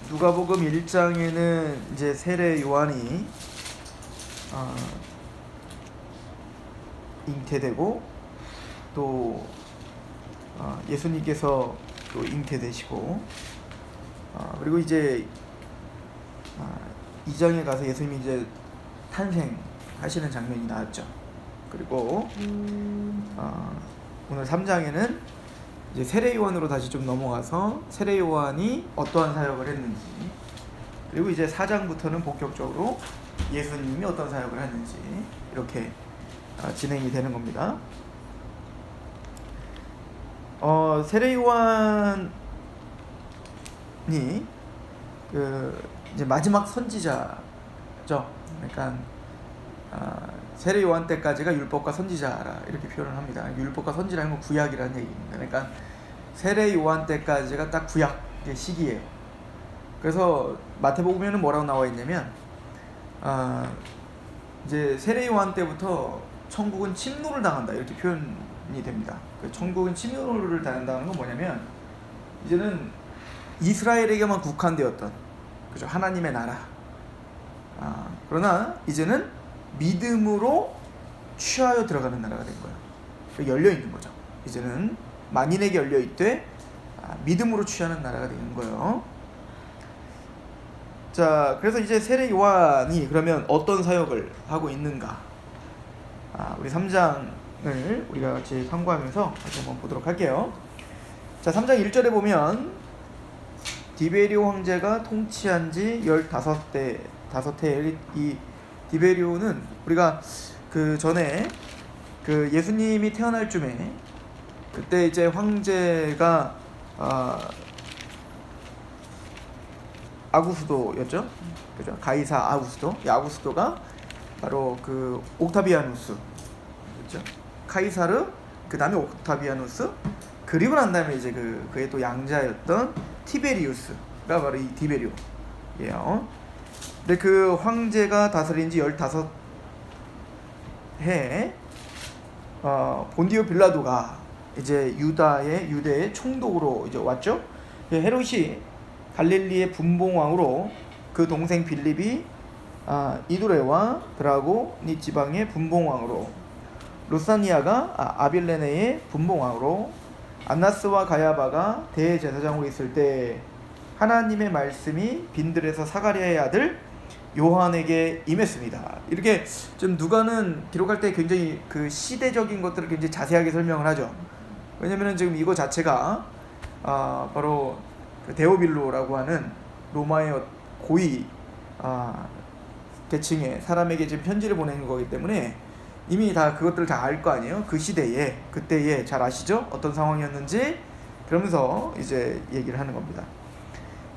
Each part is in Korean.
누가복음 1장에는 이제 세례 요한이 잉태되고 또 예수님께서 또 잉태되시고 그리고 이제 2장에 가서 예수님이 이제 탄생하시는 장면이 나왔죠. 그리고 오늘 3장에는 이제 세례 요한으로 다시 좀 넘어가서 세례 요한이 어떠한 사역을 했는지, 그리고 이제 4장부터는 본격적으로 예수님이 어떤 사역을 했는지 이렇게 진행이 되는 겁니다. 세례 요한이 이제 마지막 선지자죠. 그러니까 세례 요한 때까지가 율법과 선지자라 이렇게 표현을 합니다. 율법과 선지라는 건 구약이라는 얘기입니다. 그러니까 세례 요한 때까지가 딱 구약의 시기예요. 그래서 마태복음에는 뭐라고 나와 있냐면 이제 세례 요한 때부터 천국은 침노를 당한다 이렇게 표현이 됩니다. 천국은 침노를 당한다는 건 뭐냐면 이제는 이스라엘에게만 국한되었던, 그죠, 하나님의 나라. 그러나 이제는 믿음으로 취하여 들어가는 나라가 된 거예요. 열려 있는 거죠. 이제는 만인에게 열려 있되 믿음으로 취하는 나라가 되는 거예요. 자, 그래서 이제 세례 요한이 그러면 어떤 사역을 하고 있는가? 우리 3장을 우리가 같이 참고하면서 다시 한번 보도록 할게요. 자, 3장 1절에 보면 디베리오 황제가 통치한 지 15해. 이 디베리오는 우리가 그 전에 그 예수님이 태어날 쯤에 그때 이제 황제가 아구스도였죠. 그죠? 가이사 아구스도. 이 아구스도가 바로 그 옥타비아누스, 그렇죠? 카이사르, 그 다음에 옥타비아누스, 그리고 난 다음에 이제 그의 또 양자였던 티베리우스가 바로 이 디베리오예요. 근데 그 황제가 다스린 지 15해 본디오 빌라도가 이제 유대의 총독으로 이제 왔죠. 헤롯이 갈릴리의 분봉왕으로 그 동생 빌립이 이두레와 드라고니 지방의 분봉왕으로, 루사니아가 아빌레네의 분봉왕으로, 안나스와 가야바가 대제사장으로 있을 때 하나님의 말씀이 빈들에서 사가랴의 아들 요한에게 임했습니다. 이렇게 좀 누가는 기록할 때 굉장히 그 시대적인 것들을 굉장히 자세하게 설명을 하죠. 왜냐면은 지금 이거 자체가 바로 그 데오빌로라고 하는 로마의 고위 계층의 사람에게 지금 편지를 보내는 거기 때문에 이미 다 그것들을 다 알 거 아니에요. 그 시대에, 그때에 잘 아시죠? 어떤 상황이었는지. 그러면서 이제 얘기를 하는 겁니다.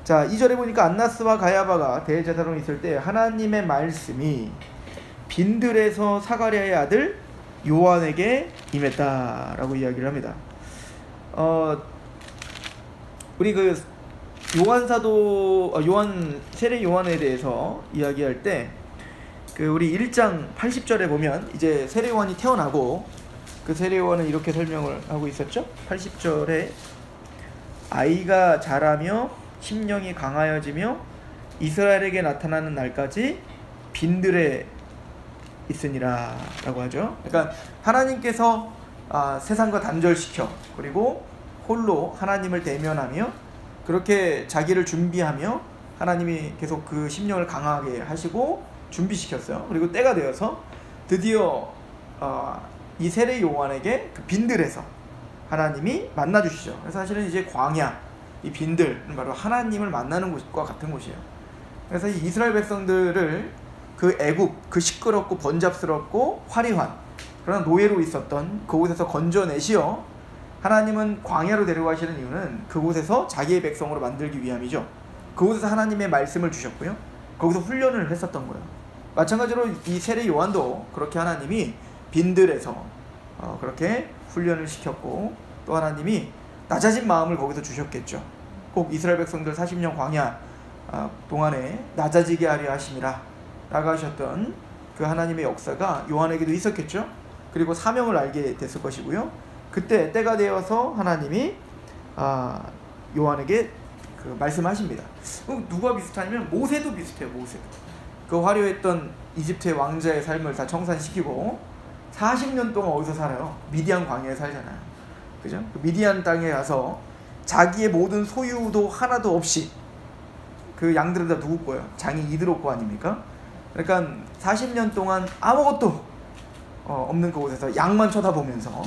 자, 2절에 보니까 안나스와 가야바가 대제사장으로 있을 때 하나님의 말씀이 빈들에서 사가랴의 아들 요한에게 임했다라고 이야기를 합니다. 우리 그 세례 요한에 대해서 이야기할 때 그 우리 1장 80절에 보면 이제 세례 요한이 태어나고 그 세례 요한은 이렇게 설명을 하고 있었죠. 80절에 아이가 자라며 심령이 강하여지며 이스라엘에게 나타나는 날까지 빈들에 있으니라 라고 하죠. 그러니까 하나님께서 세상과 단절시켜 그리고 홀로 하나님을 대면하며 그렇게 자기를 준비하며 하나님이 계속 그 심령을 강하게 하시고 준비시켰어요. 그리고 때가 되어서 드디어 이 세례 요한에게 그 빈들에서 하나님이 만나주시죠. 그래서 사실은 이제 광야, 이 빈들은 바로 하나님을 만나는 곳과 같은 곳이에요. 그래서 이 이스라엘 백성들을 그 애굽, 그 시끄럽고 번잡스럽고 화려한 그런 노예로 있었던 그곳에서 건져내시어 하나님은 광야로 데려가시는 이유는 그곳에서 자기의 백성으로 만들기 위함이죠. 그곳에서 하나님의 말씀을 주셨고요. 거기서 훈련을 했었던 거예요. 마찬가지로 이 세례 요한도 그렇게 하나님이 빈들에서 그렇게 훈련을 시켰고 또 하나님이 낮아진 마음을 거기서 주셨겠죠. 꼭 이스라엘 백성들 40년 광야 동안에 낮아지게 하려 하심이라 라고 하셨던 그 하나님의 역사가 요한에게도 있었겠죠. 그리고 사명을 알게 됐을 것이고요. 그때 때가 되어서 하나님이 요한에게 그 말씀하십니다. 누가 비슷하냐면 모세도 비슷해요. 모세도 그 화려했던 이집트의 왕자의 삶을 다 청산시키고 40년 동안 어디서 살아요? 미디안 광야에 살잖아요. 그죠? 그 미디안 땅에 가서 자기의 모든 소유도 하나도 없이, 그 양들은 다 누구 거예요? 장이 이드로 거 아닙니까? 그러니까 40년 동안 아무것도 없는 그곳에서 양만 쳐다보면서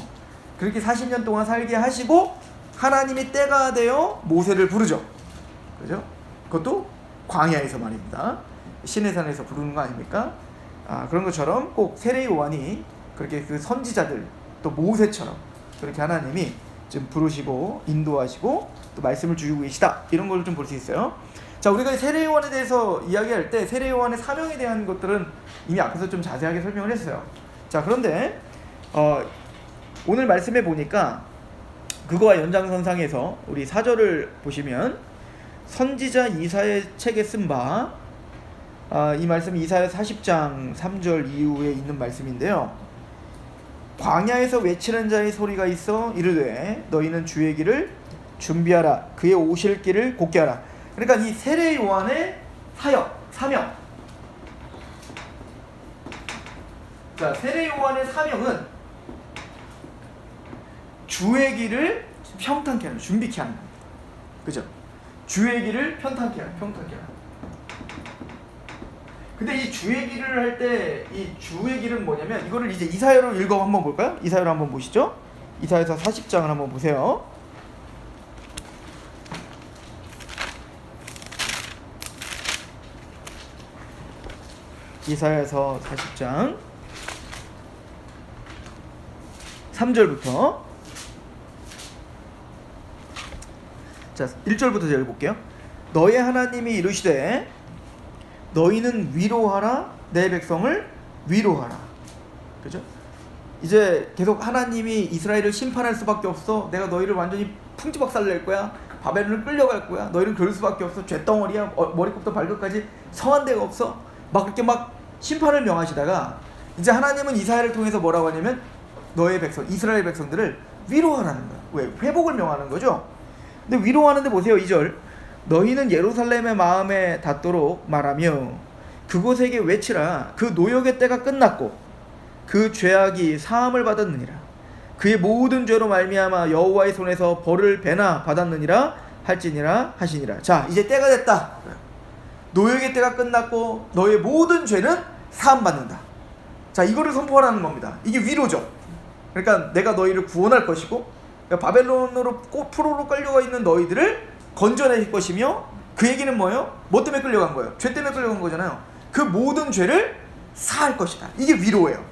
그렇게 40년 동안 살게 하시고 하나님이 때가 되어 모세를 부르죠. 그죠? 그것도 광야에서 말입니다. 시내산에서 부르는 거 아닙니까? 그런 것처럼 꼭 세례 요한이 그렇게 그 선지자들 또 모세처럼 그렇게 하나님이 좀 부르시고 인도하시고 또 말씀을 주시고 계시다, 이런 걸 좀 볼 수 있어요. 자, 우리가 세례 요한에 대해서 이야기할 때 세례 요한의 사명에 대한 것들은 이미 앞에서 좀 자세하게 설명을 했어요. 자, 그런데 오늘 말씀해 보니까 그거와 연장선상에서 우리 4절을 보시면 선지자 이사야의 책에 쓴 바, 이 말씀이 이사야 40장 3절 이후에 있는 말씀인데요. 광야에서 외치는 자의 소리가 있어 이르되 너희는 주의 길을 준비하라, 그의 오실 길을 곧게 하라. 그러니까 이 세례 요한의 사명. 자, 세례 요한의 사명은 주의 길을 평탄케 하는, 준비케 하는 겁니다. 그죠? 주의 길을 평탄케 하라. 근데 이 주의 길을 할 때 이 주의 길은 뭐냐면, 이거를 이제 이사야로 읽어 한번 볼까요? 이사야로 한번 보시죠. 이사야서 40장을 한번 보세요. 이사야서 40장 3절부터 자 1절부터 제가 읽어볼게요. 너의 하나님이 이르시되 너희는 위로하라, 내 백성을 위로하라. 그죠? 이제 계속 하나님이 이스라엘을 심판할 수밖에 없어. 내가 너희를 완전히 풍지박살 낼 거야. 바벨론을 끌려갈 거야. 너희는 그럴 수밖에 없어. 쇳덩어리야. 머리끝부터 발끝까지 성한 데가 없어. 막 그렇게 막 심판을 명하시다가 이제 하나님은 이사야를 통해서 뭐라고 하냐면 너의 백성, 이스라엘 백성들을 위로하라는 거야. 왜? 회복을 명하는 거죠. 근데 위로하는데 보세요. 2절. 너희는 예루살렘의 마음에 닿도록 말하며 그곳에게 외치라. 그 노역의 때가 끝났고 그 죄악이 사함을 받았느니라. 그의 모든 죄로 말미암아 여호와의 손에서 벌을 배나 받았느니라 할지니라 하시니라. 자, 이제 때가 됐다. 노역의 때가 끝났고 너의 모든 죄는 사함받는다. 자, 이거를 선포하라는 겁니다. 이게 위로죠. 그러니까 내가 너희를 구원할 것이고, 그러니까 바벨론으로 포로로 끌려가 있는 너희들을 건져낼 것이며, 그 얘기는 뭐예요? 뭐 때문에 끌려간 거예요? 죄 때문에 끌려간 거잖아요. 그 모든 죄를 사할 것이다. 이게 위로예요.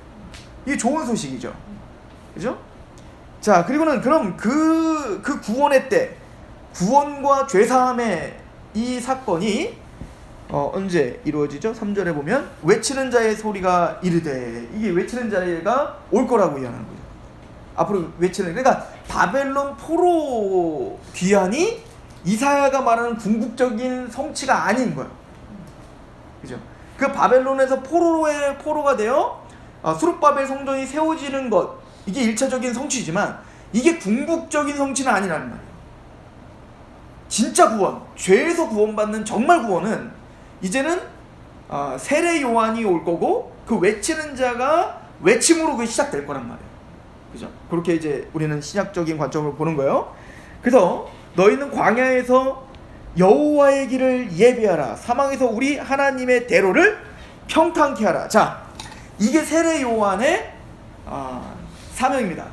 이게 좋은 소식이죠. 그죠? 자, 그리고는 그럼 그 구원의 때, 구원과 죄사함의 이 사건이 언제 이루어지죠? 3절에 보면 외치는 자의 소리가 이르되, 이게 외치는 자가 올 거라고 이야기하는 거죠. 앞으로 외치는, 그러니까 바벨론 포로 귀환이 이사야가 말하는 궁극적인 성취가 아닌 거예요. 그죠? 그 바벨론에서 포로가 되어 수룹바벨 성전이 세워지는 것, 이게 1차적인 성취지만 이게 궁극적인 성취는 아니라는 말이에요. 진짜 구원, 죄에서 구원받는 정말 구원은 이제는 세례 요한이 올 거고 그 외치는 자가 외침으로 그 시작될 거란 말이에요. 그죠? 그렇게 이제 우리는 신약적인 관점으로 보는 거예요. 그래서 너희는 광야에서 여호와의 길을 예비하라. 사망에서 우리 하나님의 대로를 평탄케 하라. 자, 이게 세례 요한의 사명입니다.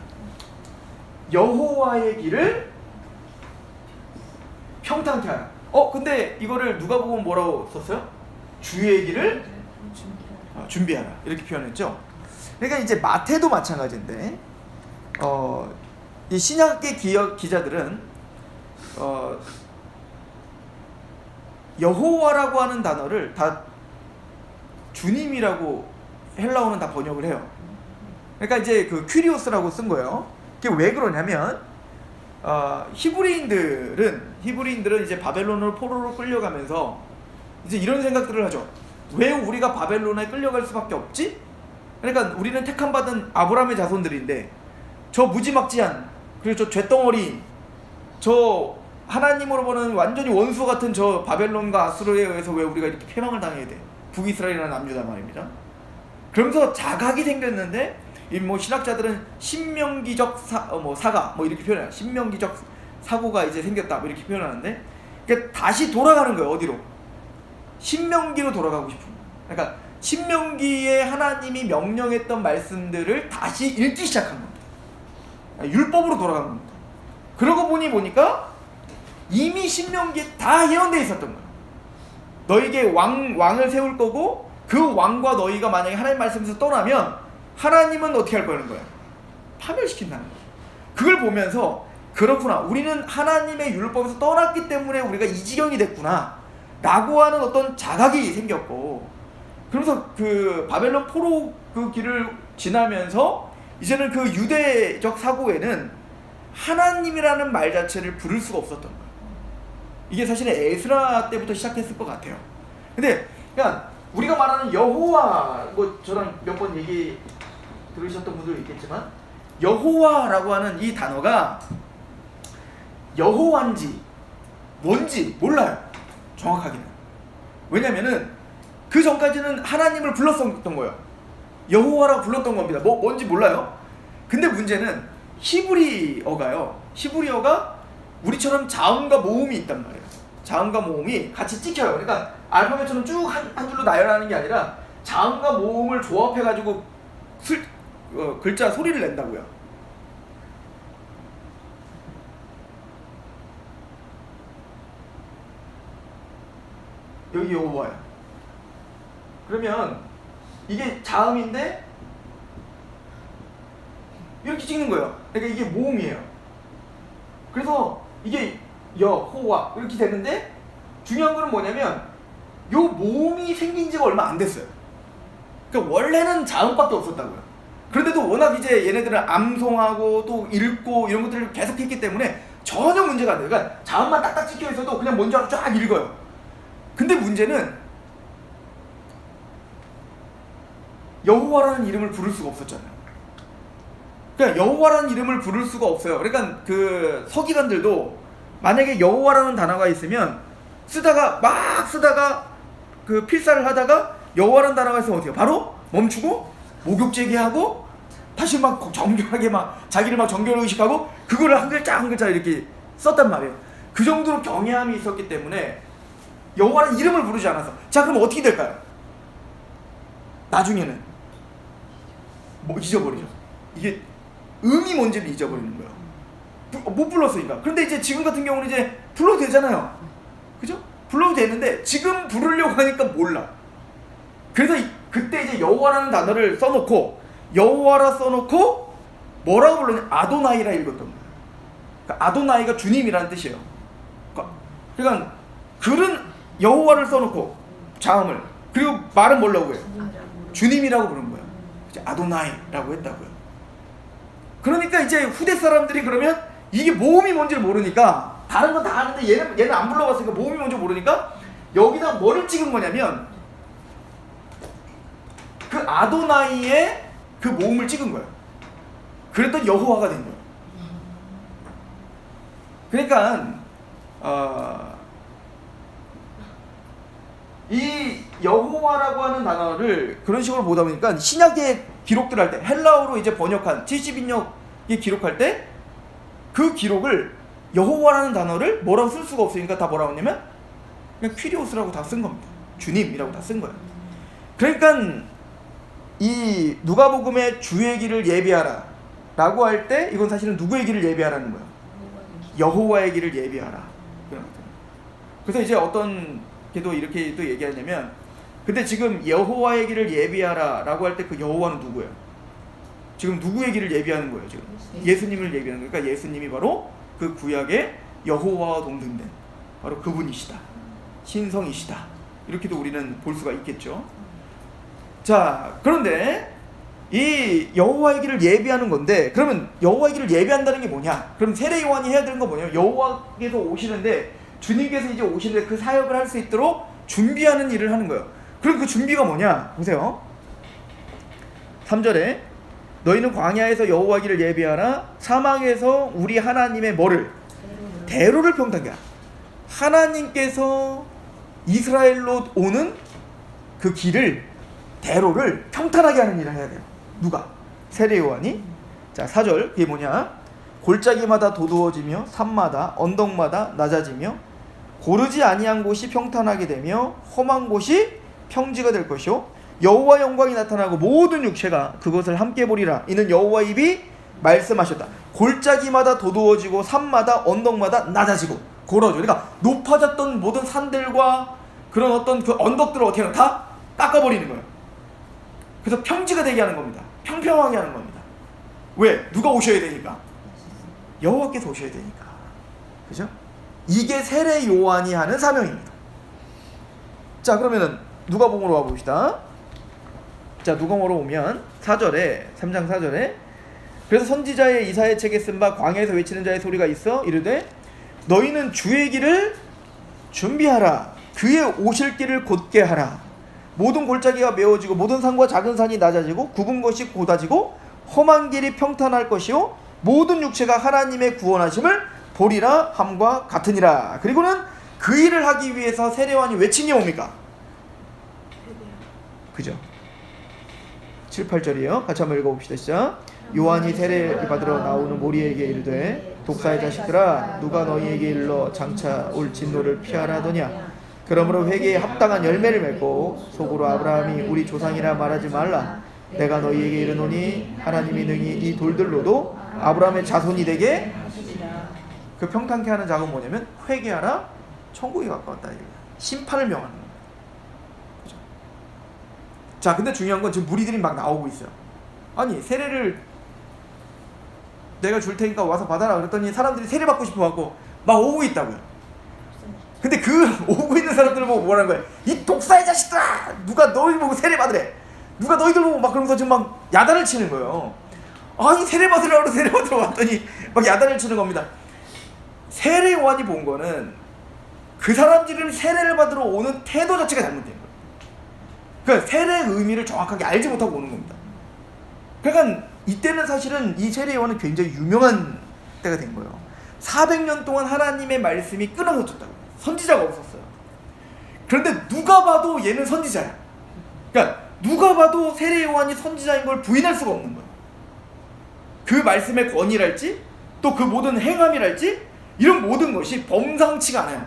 여호와의 길을 평탄케 하라. 근데 이거를 누가 보면 뭐라고 썼어요? 주의 길을 준비하라. 이렇게 표현했죠. 그러니까 이제 마태도 마찬가지인데, 이 신약계 기자들은 여호와라고 하는 단어를 다 주님이라고 헬라어는 다 번역을 해요. 그러니까 이제 그 큐리오스라고 쓴 거예요. 그게 왜 그러냐면 히브리인들은 이제 바벨론으로 포로로 끌려가면서 이제 이런 생각들을 하죠. 왜 우리가 바벨론에 끌려갈 수밖에 없지? 그러니까 우리는 택함 받은 아브라함의 자손들인데 저 무지막지한, 그리고 저 쇳덩어리인, 저 하나님으로 보는 완전히 원수 같은 저 바벨론과 아수르에 의해서 왜 우리가 이렇게 패망을 당해야 돼? 북이스라엘이라는 남유다 말입니다. 그러면서 자각이 생겼는데 이 뭐 신학자들은 신명기적 사가 뭐 이렇게 표현해요. 신명기적 사고가 이제 생겼다 뭐 이렇게 표현하는데, 그러니까 다시 돌아가는 거예요. 어디로? 신명기로 돌아가고 싶은 거예요. 그러니까 신명기에 하나님이 명령했던 말씀들을 다시 읽기 시작한 겁니다. 율법으로 돌아간 겁니다. 그러고 보니까 이미 신명기에 다 예언되어 있었던 거예요. 너에게 왕을 세울 거고 그 왕과 너희가 만약에 하나님 말씀에서 떠나면 하나님은 어떻게 할 거라는 거야? 파멸시킨다는 거야. 그걸 보면서 그렇구나, 우리는 하나님의 율법에서 떠났기 때문에 우리가 이 지경이 됐구나 라고 하는 어떤 자각이 생겼고, 그러면서 그 바벨론 포로 그 길을 지나면서 이제는 그 유대적 사고에는 하나님이라는 말 자체를 부를 수가 없었던 거예요. 이게 사실은 에스라 때부터 시작했을 것 같아요. 근데 그냥 우리가 말하는 여호와, 뭐 저랑 몇 번 얘기 들으셨던 분들도 있겠지만, 여호와라고 하는 이 단어가 여호와인지 뭔지 몰라요, 정확하게는. 왜냐면은 그 전까지는 하나님을 불렀었던 거예요. 여호와라고 불렀던 겁니다. 뭔지 몰라요. 근데 문제는 히브리어가요, 히브리어가 우리처럼 자음과 모음이 있단 말이에요. 자음과 모음이 같이 찍혀요. 그러니까 알파벳처럼 쭉 한 줄로 나열하는 게 아니라 자음과 모음을 조합해가지고 글자 소리를 낸다고요. 여기 여호와야. 그러면 이게 자음인데 이렇게 찍는 거예요. 그러니까 이게 모음이에요. 그래서 이게 여호와 이렇게 되는데, 중요한 거는 뭐냐면 요 모음이 생긴 지가 얼마 안 됐어요. 그러니까 원래는 자음밖에 없었다고요. 그런데도 워낙 이제 얘네들은 암송하고 또 읽고 이런 것들을 계속 했기 때문에 전혀 문제가 안 돼요. 그러니까 자음만 딱딱 찍혀 있어도 그냥 뭔지 알고 쫙 읽어요. 근데 문제는 여호와라는 이름을 부를 수가 없었잖아요. 그러니까 여호와라는 이름을 부를 수가 없어요. 그러니까 그 서기관들도 만약에 여호와라는 단어가 있으면 쓰다가 그 필사를 하다가 여호와라는 단어가 있으면 어떻게 해요? 바로 멈추고 목욕 제기하고 다시 막 정결하게 막 자기를 막 정결 의식하고 그거를 한 글자 한 글자 이렇게 썼단 말이에요. 그 정도로 경외함이 있었기 때문에 여호와라는 이름을 부르지 않았어. 자, 그럼 어떻게 될까요? 나중에는 뭐 잊어버리죠. 이게 음이 뭔지를 잊어버리는 거예요. 못 불렀으니까. 그런데 이제 지금 같은 경우는 이제 불러도 되잖아요. 그죠? 불러도 되는데 지금 부르려고 하니까 몰라. 그래서 그때 이제 여호와라는 단어를 써놓고 여호와라 써놓고 뭐라고 불렀냐? 아도나이라 읽었던 거예요. 그러니까 아도나이가 주님이라는 뜻이에요. 그러니까 글은 여호와를 써놓고 자음을, 그리고 말은 뭐라고 해요? 주님이라고 부른 거예요. 이제 아도나이라고 했다고요. 그러니까 이제 후대 사람들이 그러면 이게 모음이 뭔지를 모르니까, 다른 건 다 아는데 얘는 안 불러봤으니까 모음이 뭔지 모르니까 여기다 뭐를 찍은 거냐면 그 아도나이의 그 모음을 찍은 거예요. 그랬더니 여호와가 된 거예요. 그러니까 이 여호와라고 하는 단어를 그런 식으로 보다 보니까 신약의 기록들 할 때, 헬라어로 이제 번역한 70인역이 기록할 때 그 기록을 여호와라는 단어를 뭐라고 쓸 수가 없으니까 다 뭐라고 했냐면 그냥 퀴리오스라고 다 쓴 겁니다. 주님이라고 다 쓴 거예요. 그러니까 이 누가복음의 주의 길을 예비하라 라고 할 때 이건 사실은 누구의 길을 예비하라는 거예요? 여호와의 길을 예비하라. 그래서 이제 어떤 게도 이렇게 또 얘기하냐면, 근데 지금 여호와의 길을 예비하라 라고 할 때 그 여호와는 누구예요? 지금 누구의 길을 예비하는 거예요? 지금 예수님을 예비하는 거예요. 그러니까 예수님이 바로 그 구약의 여호와와 동등된 바로 그분이시다, 신성이시다, 이렇게도 우리는 볼 수가 있겠죠. 자, 그런데 이 여호와의 길을 예비하는 건데, 그러면 여호와의 길을 예비한다는 게 뭐냐? 그럼 세례 요한이 해야 되는 건 뭐냐면 여호와께서 오시는데, 주님께서 이제 오시는데 그 사역을 할 수 있도록 준비하는 일을 하는 거예요. 그럼 그 준비가 뭐냐? 보세요. 3절에 너희는 광야에서 여호와 길을 예비하라. 사막에서 우리 하나님의 뭐를? 대로를 평탄케 하라. 하나님께서 이스라엘로 오는 그 길을, 대로를 평탄하게 하는 일을 해야 돼요. 누가? 세례 요한이. 자, 4절 그게 뭐냐? 골짜기마다 도두어지며 산마다 언덕마다 낮아지며 고르지 아니한 곳이 평탄하게 되며 험한 곳이 평지가 될 것이요 여호와 영광이 나타나고 모든 육체가 그것을 함께 보리라. 이는 여호와 입이 말씀하셨다. 골짜기마다 도두어지고 산마다 언덕마다 낮아지고 고러져. 그러니까 높아졌던 모든 산들과 그런 어떤 그 언덕들을 어떻게 하는, 다 깎아버리는 거예요. 그래서 평지가 되게 하는 겁니다. 평평하게 하는 겁니다. 왜? 누가 오셔야 되니까? 여호와께서 오셔야 되니까. 그죠? 이게 세례 요한이 하는 사명입니다. 자, 그러면은 누가복음으로 와봅시다. 자, 누가복음으로 오면 4절에 3장 4절에 그래서 선지자의 이사야 책에 쓴 바 광야에서 외치는 자의 소리가 있어 이르되 너희는 주의 길을 준비하라. 그의 오실 길을 곧게 하라. 모든 골짜기가 메워지고 모든 산과 작은 산이 낮아지고 굽은 것이 곧아지고 험한 길이 평탄할 것이요 모든 육체가 하나님의 구원하심을 보리라 함과 같으니라. 그리고는 그 일을 하기 위해서 세례 요한이 외친 게 뭡니까? 그죠? 7, 8절이에요. 같이 한번 읽어봅시다. 시작. 요한이 세례를 받으러 나오는 모리에게 이르되 독사의 자식들아 누가 너희에게 일러 장차 올 진노를 피하라 하더냐. 그러므로 회개에 합당한 열매를 맺고 속으로 아브라함이 우리 조상이라 말하지 말라. 내가 너희에게 이르노니 하나님이 능히 이 돌들로도 아브라함의 자손이 되게. 그 평탄케 하는 작업은 뭐냐면 회개하라, 천국이 가까웠다. 심판을 명하는 거예요. 그죠? 자, 근데 중요한 건 지금 무리들이 막 나오고 있어요. 아니, 세례를 내가 줄 테니까 와서 받아라 그랬더니 사람들이 세례 받고 싶어 갖고 막 오고 있다고요. 근데 그 오고 있는 사람들을 보고 뭐라는 거예요? 이 독사의 자식들아! 누가 너희 보고 세례 받으래? 누가 너희들 보고 막 그러면서 지금 막 야단을 치는 거예요. 아니, 세례 받으라고 세례 받으러 왔더니 막 야단을 치는 겁니다. 세례 요한이 본 거는 그 사람들은 세례를 받으러 오는 태도 자체가 잘못된 거예요. 그러니까 세례의 의미를 정확하게 알지 못하고 오는 겁니다. 그러니까 이때는 사실은 이 세례 요한은 굉장히 유명한 때가 된 거예요. 400년 동안 하나님의 말씀이 끊어졌다고. 선지자가 없었어요. 그런데 누가 봐도 얘는 선지자야. 그러니까 누가 봐도 세례 요한이 선지자인 걸 부인할 수가 없는 거예요. 그 말씀의 권위랄지 또 그 모든 행함이랄지 이런 모든 것이 범상치가 않아요.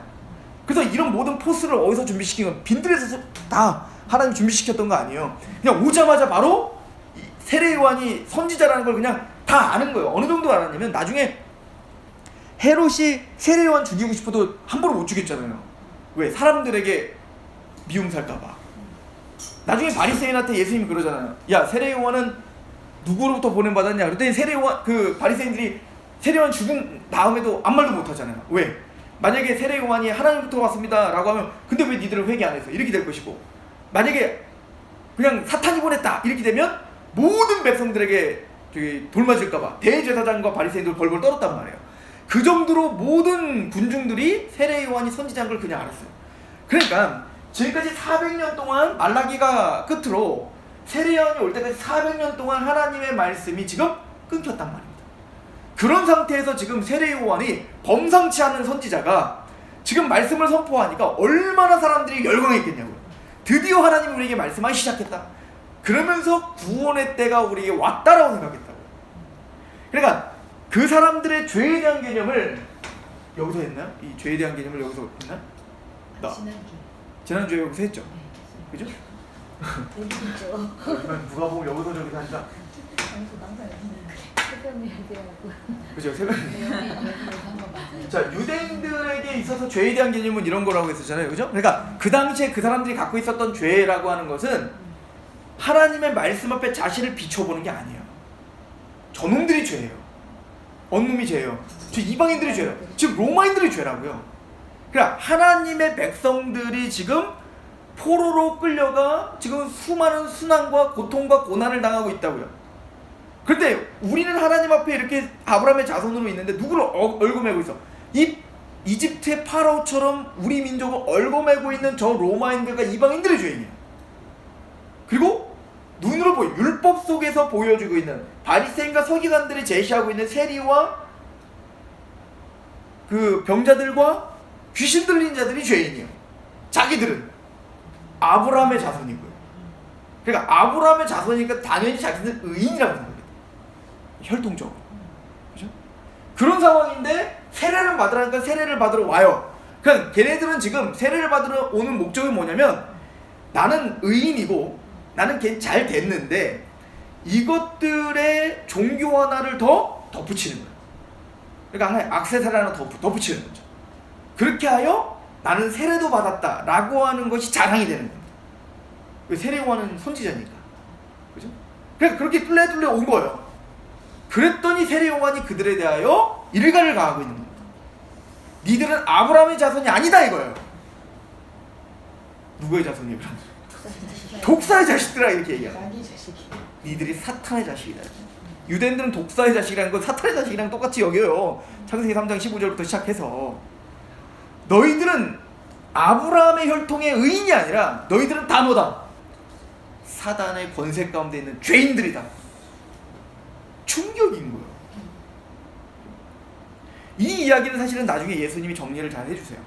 그래서 이런 모든 포스를 어디서 준비시킨 건 빈들에서 다 하나님 준비시켰던 거 아니에요. 그냥 오자마자 바로 세례 요한이 선지자라는 걸 그냥 다 아는 거예요. 어느 정도 알았냐면 나중에 헤롯이 세례 요한 죽이고 싶어도 함부로 못 죽였잖아요. 왜? 사람들에게 미움 살까 봐. 나중에 바리새인한테 예수님이 그러잖아요. 야, 세례 요한은 누구로부터 보냄받았냐? 그랬더니 세례 요한, 그 바리새인들이 세례 요한 죽은 다음에도 아무 말도 못 하잖아요. 왜? 만약에 세례 요한이 하나님부터 왔습니다 라고 하면 근데 왜 니들은 회개 안 했어? 이렇게 될 것이고, 만약에 그냥 사탄이 보냈다 이렇게 되면 모든 백성들에게 돌맞을까봐 대제사장과 바리새인들 벌벌 떨었단 말이에요. 그 정도로 모든 군중들이 세례 요한이 선지자인 걸 그냥 알았어요. 그러니까 지금까지 400년 동안 말라기가 끝으로 세례 요한이 올 때까지 400년 동안 하나님의 말씀이 지금 끊겼단 말입니다. 그런 상태에서 지금 세례 요한이 범상치 않은 선지자가 지금 말씀을 선포하니까 얼마나 사람들이 열광했겠냐고요. 드디어 하나님이 우리에게 말씀하기 시작했다. 그러면서 구원의 때가 우리에게 왔다라고 생각했다고요. 그러니까 그 사람들의 죄에 대한 개념을 여기서 했나요? 이 죄에 대한 개념을 여기서 했나? 지난주에 여기서 했죠? 그죠? 누가 보면 여기서 저기서 하니까 그죠? 새벽. 자, 유대인들에게 있어서 죄에 대한 개념은 이런 거라고 했었잖아요. 그죠? 그러니까 그 당시에 그 사람들이 갖고 있었던 죄라고 하는 것은 하나님의 말씀 앞에 자신을 비춰보는 게 아니에요. 저놈들이 죄예요. 어느 놈이 죄예요? 저 이방인들이 죄예요. 지금 로마인들이 죄라고요. 그러니까 하나님의 백성들이 지금 포로로 끌려가 지금 수많은 순환과 고통과 고난을 당하고 있다고요. 그런데 우리는 하나님 앞에 이렇게 아브라함의 자손으로 있는데 누구를 얽어매고 있어? 이 이집트의 파라오처럼 우리 민족을 얽어매고 있는 저 로마인들과 이방인들의 죄인이에요. 그리고 눈으로 보여 율법 속에서 보여주고 있는 바리새인과 서기관들이 제시하고 있는 세리와 그 병자들과 귀신 들린 자들이 죄인이에요. 자기들은 아브라함의 자손이고요. 그러니까 아브라함의 자손이니까 당연히 자기들 의인이라고 생각해요. 혈통적으로. 그죠? 그런 상황인데 세례를 받으라니까 세례를 받으러 와요. 그러니까 걔네들은 지금 세례를 받으러 오는 목적이 뭐냐면 나는 의인이고 나는 걔 잘 됐는데 이것들의 종교 하나를 더 덧붙이는 거예요. 그러니까 하나의 액세서리 하나 더 덧붙이는 거죠. 그렇게 하여 나는 세례도 받았다 라고 하는 것이 자랑이 되는 겁니다. 세례요한은 선지자니까. 그죠? 그래서 그렇게 뚫레뚫레 온 거예요. 그랬더니 세례요한이 그들에 대하여 일가를 가하고 있는 겁니다. 니들은 아브라함의 자손이 아니다 이거예요. 누구의 자손이에요? 독사의 자식들아 이렇게 얘기해요. 니들이 사탄의 자식이다. 유대인들은 독사의 자식이라는 건 사탄의 자식이랑 똑같이 여겨요. 창세기 3장 15절부터 시작해서 너희들은 아브라함의 혈통의 의인이 아니라 너희들은 다 뭐다? 사단의 권세 가운데 있는 죄인들이다. 충격인 거예요. 이 이야기는 사실은 나중에 예수님이 정리를 잘 해주세요.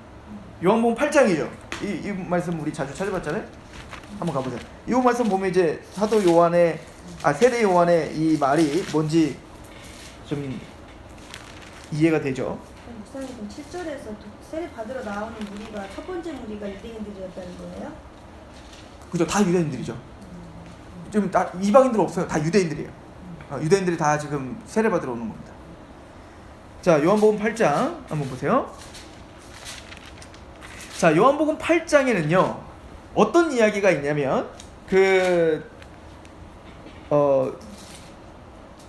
요한복음 8장이죠. 이 말씀 우리 자주 찾아봤잖아요. 한번 가보세요. 이 말씀 보면 이제 사도 요한의 세례 요한의 이 말이 뭔지 좀 이해가 되죠. 목사님 7절에서 세례 받으러 나오는 무리가 첫 번째 무리가 유대인들이었다는 거예요? 그죠? 다 유대인들이죠. 지금 다 이방인들 없어요. 다 유대인들이에요. 유대인들이 다 지금 세례 받으러 오는 겁니다. 자, 요한복음 8장 한번 보세요. 자, 요한복음 8장에는요 어떤 이야기가 있냐면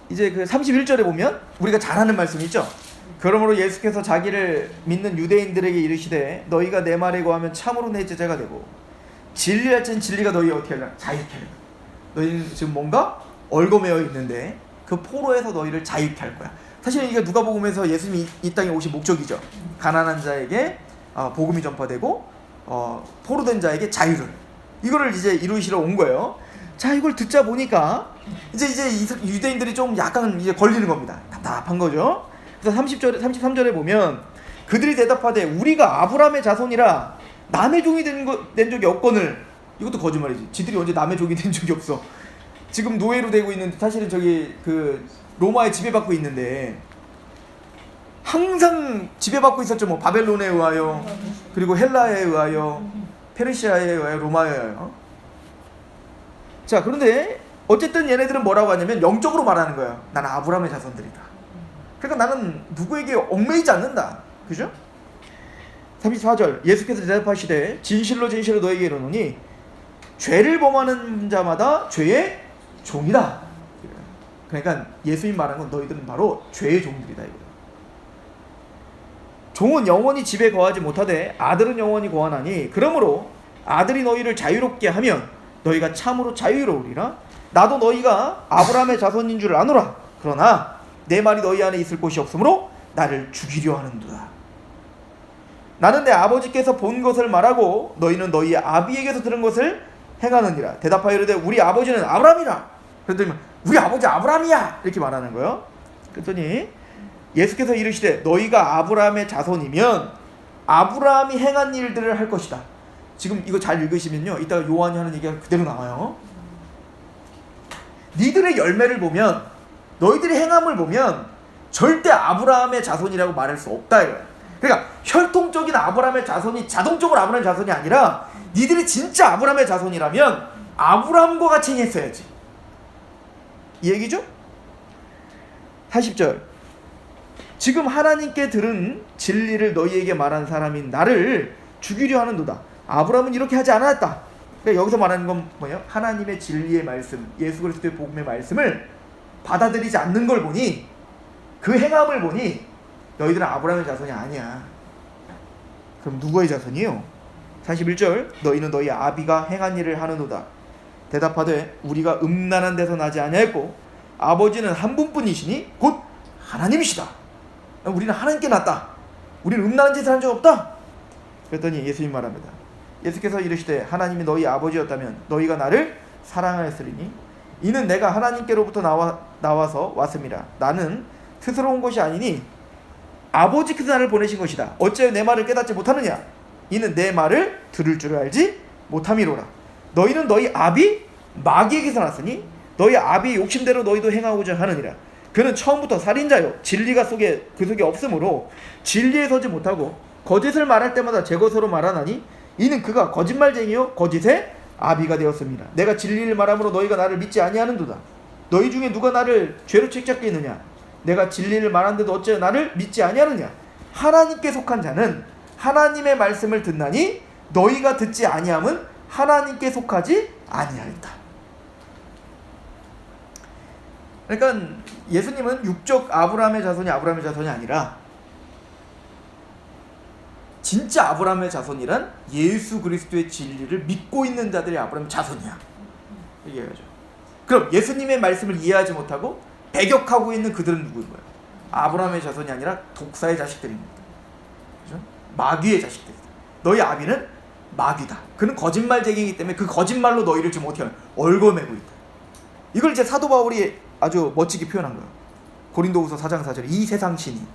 이제 그 31절에 보면 우리가 잘 아는 말씀이 있죠. 그러므로 예수께서 자기를 믿는 유대인들에게 이르시되 너희가 내 말에 거하면 참으로 내 제자가 되고 진리할 땐 진리가 너희 어떻게 하려? 자유케 하려. 너희는 지금 뭔가 얽어매어 있는데 그 포로에서 너희를 자유케 할 거야. 사실은 이게 누가복음에서 예수님이 이 땅에 오신 목적이죠. 가난한 자에게 복음이 전파되고 포로된 자에게 자유를, 이거를 이제 이루시러 온 거예요. 자, 이걸 듣자 보니까 이제 유대인들이 좀 약간 이제 걸리는 겁니다. 답답한 거죠. 그래서 33절에 보면 그들이 대답하되 우리가 아브라함의 자손이라 남의 종이 된 적이 없거늘. 이것도 거짓말이지. 지들이 언제 남의 종이 된 적이 없어. 지금 노예로 되고 있는데 사실은 저기 그 로마에 지배받고 있는데 항상 지배받고 있었죠. 뭐 바벨론에 의하여, 그리고 헬라에 의하여, 페르시아에 의하여, 로마에 의하여. 자, 그런데 어쨌든 얘네들은 뭐라고 하냐면 영적으로 말하는 거예요. 나는 아브라함의 자손들이다. 그러니까 나는 누구에게 얽매이지 않는다. 그죠? 34절 예수께서 대답하시되 진실로 진실로 너에게 이르노니 죄를 범하는 자마다 죄의 종이다. 그러니까 예수님 말하는 건 너희들은 바로 죄의 종들이다 이거예요. 종은 영원히 집에 거하지 못하되 아들은 영원히 거하나니 그러므로 아들이 너희를 자유롭게 하면 너희가 참으로 자유로우리라. 나도 너희가 아브라함의 자손인 줄 아노라. 그러나 내 말이 너희 안에 있을 곳이 없으므로 나를 죽이려 하는도다. 나는 내 아버지께서 본 것을 말하고 너희는 너희 아비에게서 들은 것을 행하느니라. 대답하여 이르되 우리 아버지는 아브라함이라. 그랬더니 우리 아버지 아브라함이야 이렇게 말하는 거예요. 그랬더니 예수께서 이르시되 너희가 아브라함의 자손이면 아브라함이 행한 일들을 할 것이다. 지금 이거 잘 읽으시면요 이따가 요한이 하는 얘기가 그대로 나와요. 니들의 열매를 보면, 너희들의 행함을 보면 절대 아브라함의 자손이라고 말할 수 없다 이거야. 그러니까 혈통적인 아브라함의 자손이 자동적으로 아브라함의 자손이 아니라 니들이 진짜 아브라함의 자손이라면 아브라함과 같이 행했어야지. 이 얘기죠? 40절 지금 하나님께 들은 진리를 너희에게 말한 사람인 나를 죽이려 하는도다. 아브라함은 이렇게 하지 않았다. 그러니까 여기서 말하는 건 뭐예요? 하나님의 진리의 말씀, 예수 그리스도의 복음의 말씀을 받아들이지 않는 걸 보니, 그 행함을 보니 너희들은 아브라함의 자손이 아니야. 그럼 누구의 자손이요? 41절 너희는 너희 아비가 행한 일을 하는도다. 대답하되 우리가 음란한 데서 나지 아니하였고 아버지는 한 분뿐이시니 곧 하나님이시다. 우리는 하나님께 났다. 우리는 음란한 짓을 한 적 없다. 그랬더니 예수님 말합니다. 예수께서 이르시되 하나님이 너희 아버지였다면 너희가 나를 사랑하였으리니 이는 내가 하나님께로부터 나와서 왔음이라. 나는 스스로 온 것이 아니니 아버지께서 나를 보내신 것이다. 어째 내 말을 깨닫지 못하느냐? 이는 내 말을 들을 줄 알지 못함이로라. 너희는 너희 아비 마귀에게서 났으니 너희 아비의 욕심대로 너희도 행하고자 하느니라. 그는 처음부터 살인자요 진리가 그 속에 없으므로 진리에 서지 못하고 거짓을 말할 때마다 제 것으로 말하나니 이는 그가 거짓말쟁이요 거짓의 아비가 되었습니다. 내가 진리를 말함으로 너희가 나를 믿지 아니하는도다. 너희 중에 누가 나를 죄로 책잡겠느냐? 내가 진리를 말하는데도 어째 나를 믿지 아니하느냐? 하나님께 속한 자는 하나님의 말씀을 듣나니 너희가 듣지 아니함은 하나님께 속하지 아니하였다. 그러니까 예수님은 육적 아브라함의 자손이 아니라 진짜 아브라함의 자손이란 예수 그리스도의 진리를 믿고 있는 자들이 아브라함의 자손이야. 얘기해야죠. 그럼 예수님의 말씀을 이해하지 못하고 배격하고 있는 그들은 누구인 거예요? 아브라함의 자손이 아니라 독사의 자식들입니다. 그죠? 마귀의 자식들이다. 너희 아비는 마귀다. 그는 거짓말쟁이이기 때문에 그 거짓말로 너희를 지금 어떻게 하냐? 얽어매고 있다. 이걸 이제 사도 바울이 아주 멋지게 표현한 거예요. 고린도후서 4장 4절에 이 세상 신이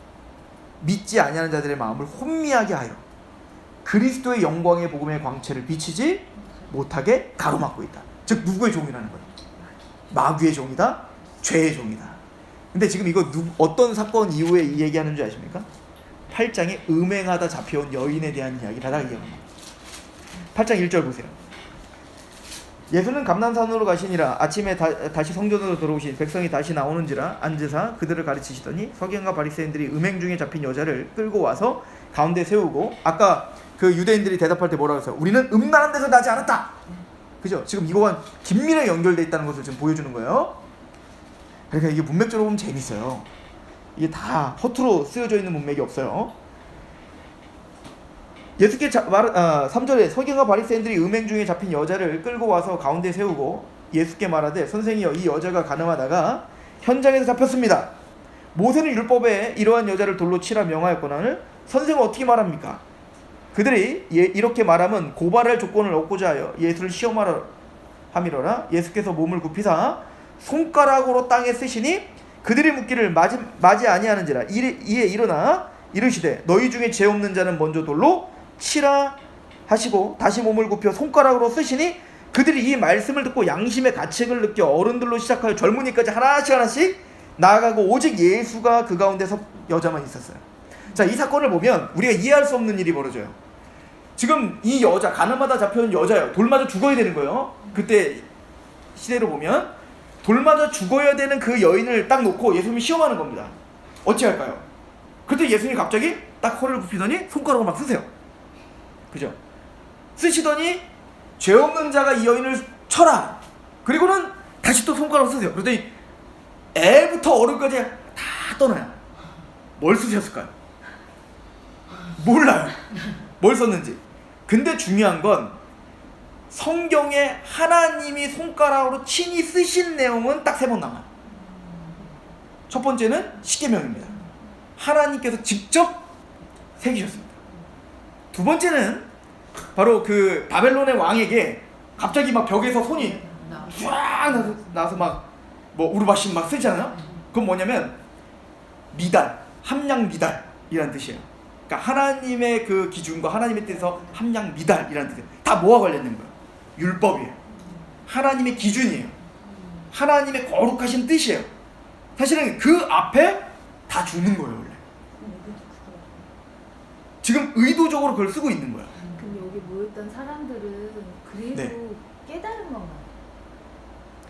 믿지 아니하는 자들의 마음을 혼미하게 하여 그리스도의 영광의 복음의 광채를 비치지 못하게 가로막고 있다. 즉 누구의 종이라는 거예요? 마귀의 종이다. 죄의 종이다. 근데 지금 이거 어떤 사건 이후에 이 얘기하는 줄 아십니까? 8장에 음행하다 잡혀온 여인에 대한 이야기를 하다가 얘기합니다. 8장 1절 보세요. 예수는 감난산으로 가시니라. 아침에 다시 성전으로 들어오신 백성이 다시 나오는지라 앉으사 그들을 가르치시더니 서기관과 바리새인들이 음행 중에 잡힌 여자를 끌고 와서 가운데 세우고, 아까 그 유대인들이 대답할 때 뭐라고 했어요? 우리는 음란한 데서 나지 않았다. 그죠? 지금 이거와 긴밀하게 연결되어 있다는 것을 지금 보여주는 거예요. 그러니까 이게 문맥적으로 보면 재밌어요. 이게 다 허투루 쓰여져 있는 문맥이 없어요. 예수께 3절에 서기관과 바리새인들이 음행 중에 잡힌 여자를 끌고 와서 가운데 세우고 예수께 말하되 선생이여 이 여자가 가늠하다가 현장에서 잡혔습니다. 모세는 율법에 이러한 여자를 돌로 치라 명하였거늘 선생은 어떻게 말합니까? 그들이 이렇게 말하면 고발할 조건을 얻고자 하여 예수를 시험하려 함이로라. 예수께서 몸을 굽히사 손가락으로 땅에 쓰시니 그들이 묻기를 맞이 아니하는지라. 이에 일어나 이르시되 너희 중에 죄 없는 자는 먼저 돌로 치라 하시고 다시 몸을 굽혀 손가락으로 쓰시니 그들이 이 말씀을 듣고 양심의 가책을 느껴 어른들로 시작하여 젊은이까지 하나씩 나아가고 오직 예수가 그 가운데서 여자만 있었어요. 자, 이 사건을 보면 우리가 이해할 수 없는 일이 벌어져요. 지금 이 여자, 가늠하다 잡혀온 여자예요. 돌 맞아 죽어야 되는 거예요. 그때 시대로 보면 돌 맞아 죽어야 되는 그 여인을 딱 놓고 예수님이 시험하는 겁니다. 어찌 할까요? 그때 예수님이 갑자기 딱 허리를 굽히더니 손가락을 막 쓰세요. 그죠? 쓰시더니 죄 없는 자가 이 여인을 쳐라. 그리고는 다시 또 손가락을 쓰세요. 그랬더니 애부터 어른까지 다 떠나요. 뭘 쓰셨을까요? 몰라요. 뭘 썼는지. 근데 중요한 건 성경에 하나님이 손가락으로 친히 쓰신 내용은 딱 3번 나와요. 첫 번째는 십계명입니다. 하나님께서 직접 새기셨습니다. 두 번째는 바로 그 바벨론의 왕에게 갑자기 막 벽에서 손이 쫙 나서 막 뭐 우르바심 막 쓰잖아요. 그건 뭐냐면 미달, 함량 미달이라는 뜻이에요. 그러니까 하나님의 그 기준과 하나님의 뜻에서 함량 미달이라는 뜻이에요. 다 뭐와 관련된 거예요? 율법이에요. 하나님의 기준이에요. 하나님의 거룩하신 뜻이에요. 사실은 그 앞에 다 주는 거예요, 원래. 지금 의도적으로 그걸 쓰고 있는 거야. 근데 여기 모였던 사람들은 그래도 네. 깨달은 건가요?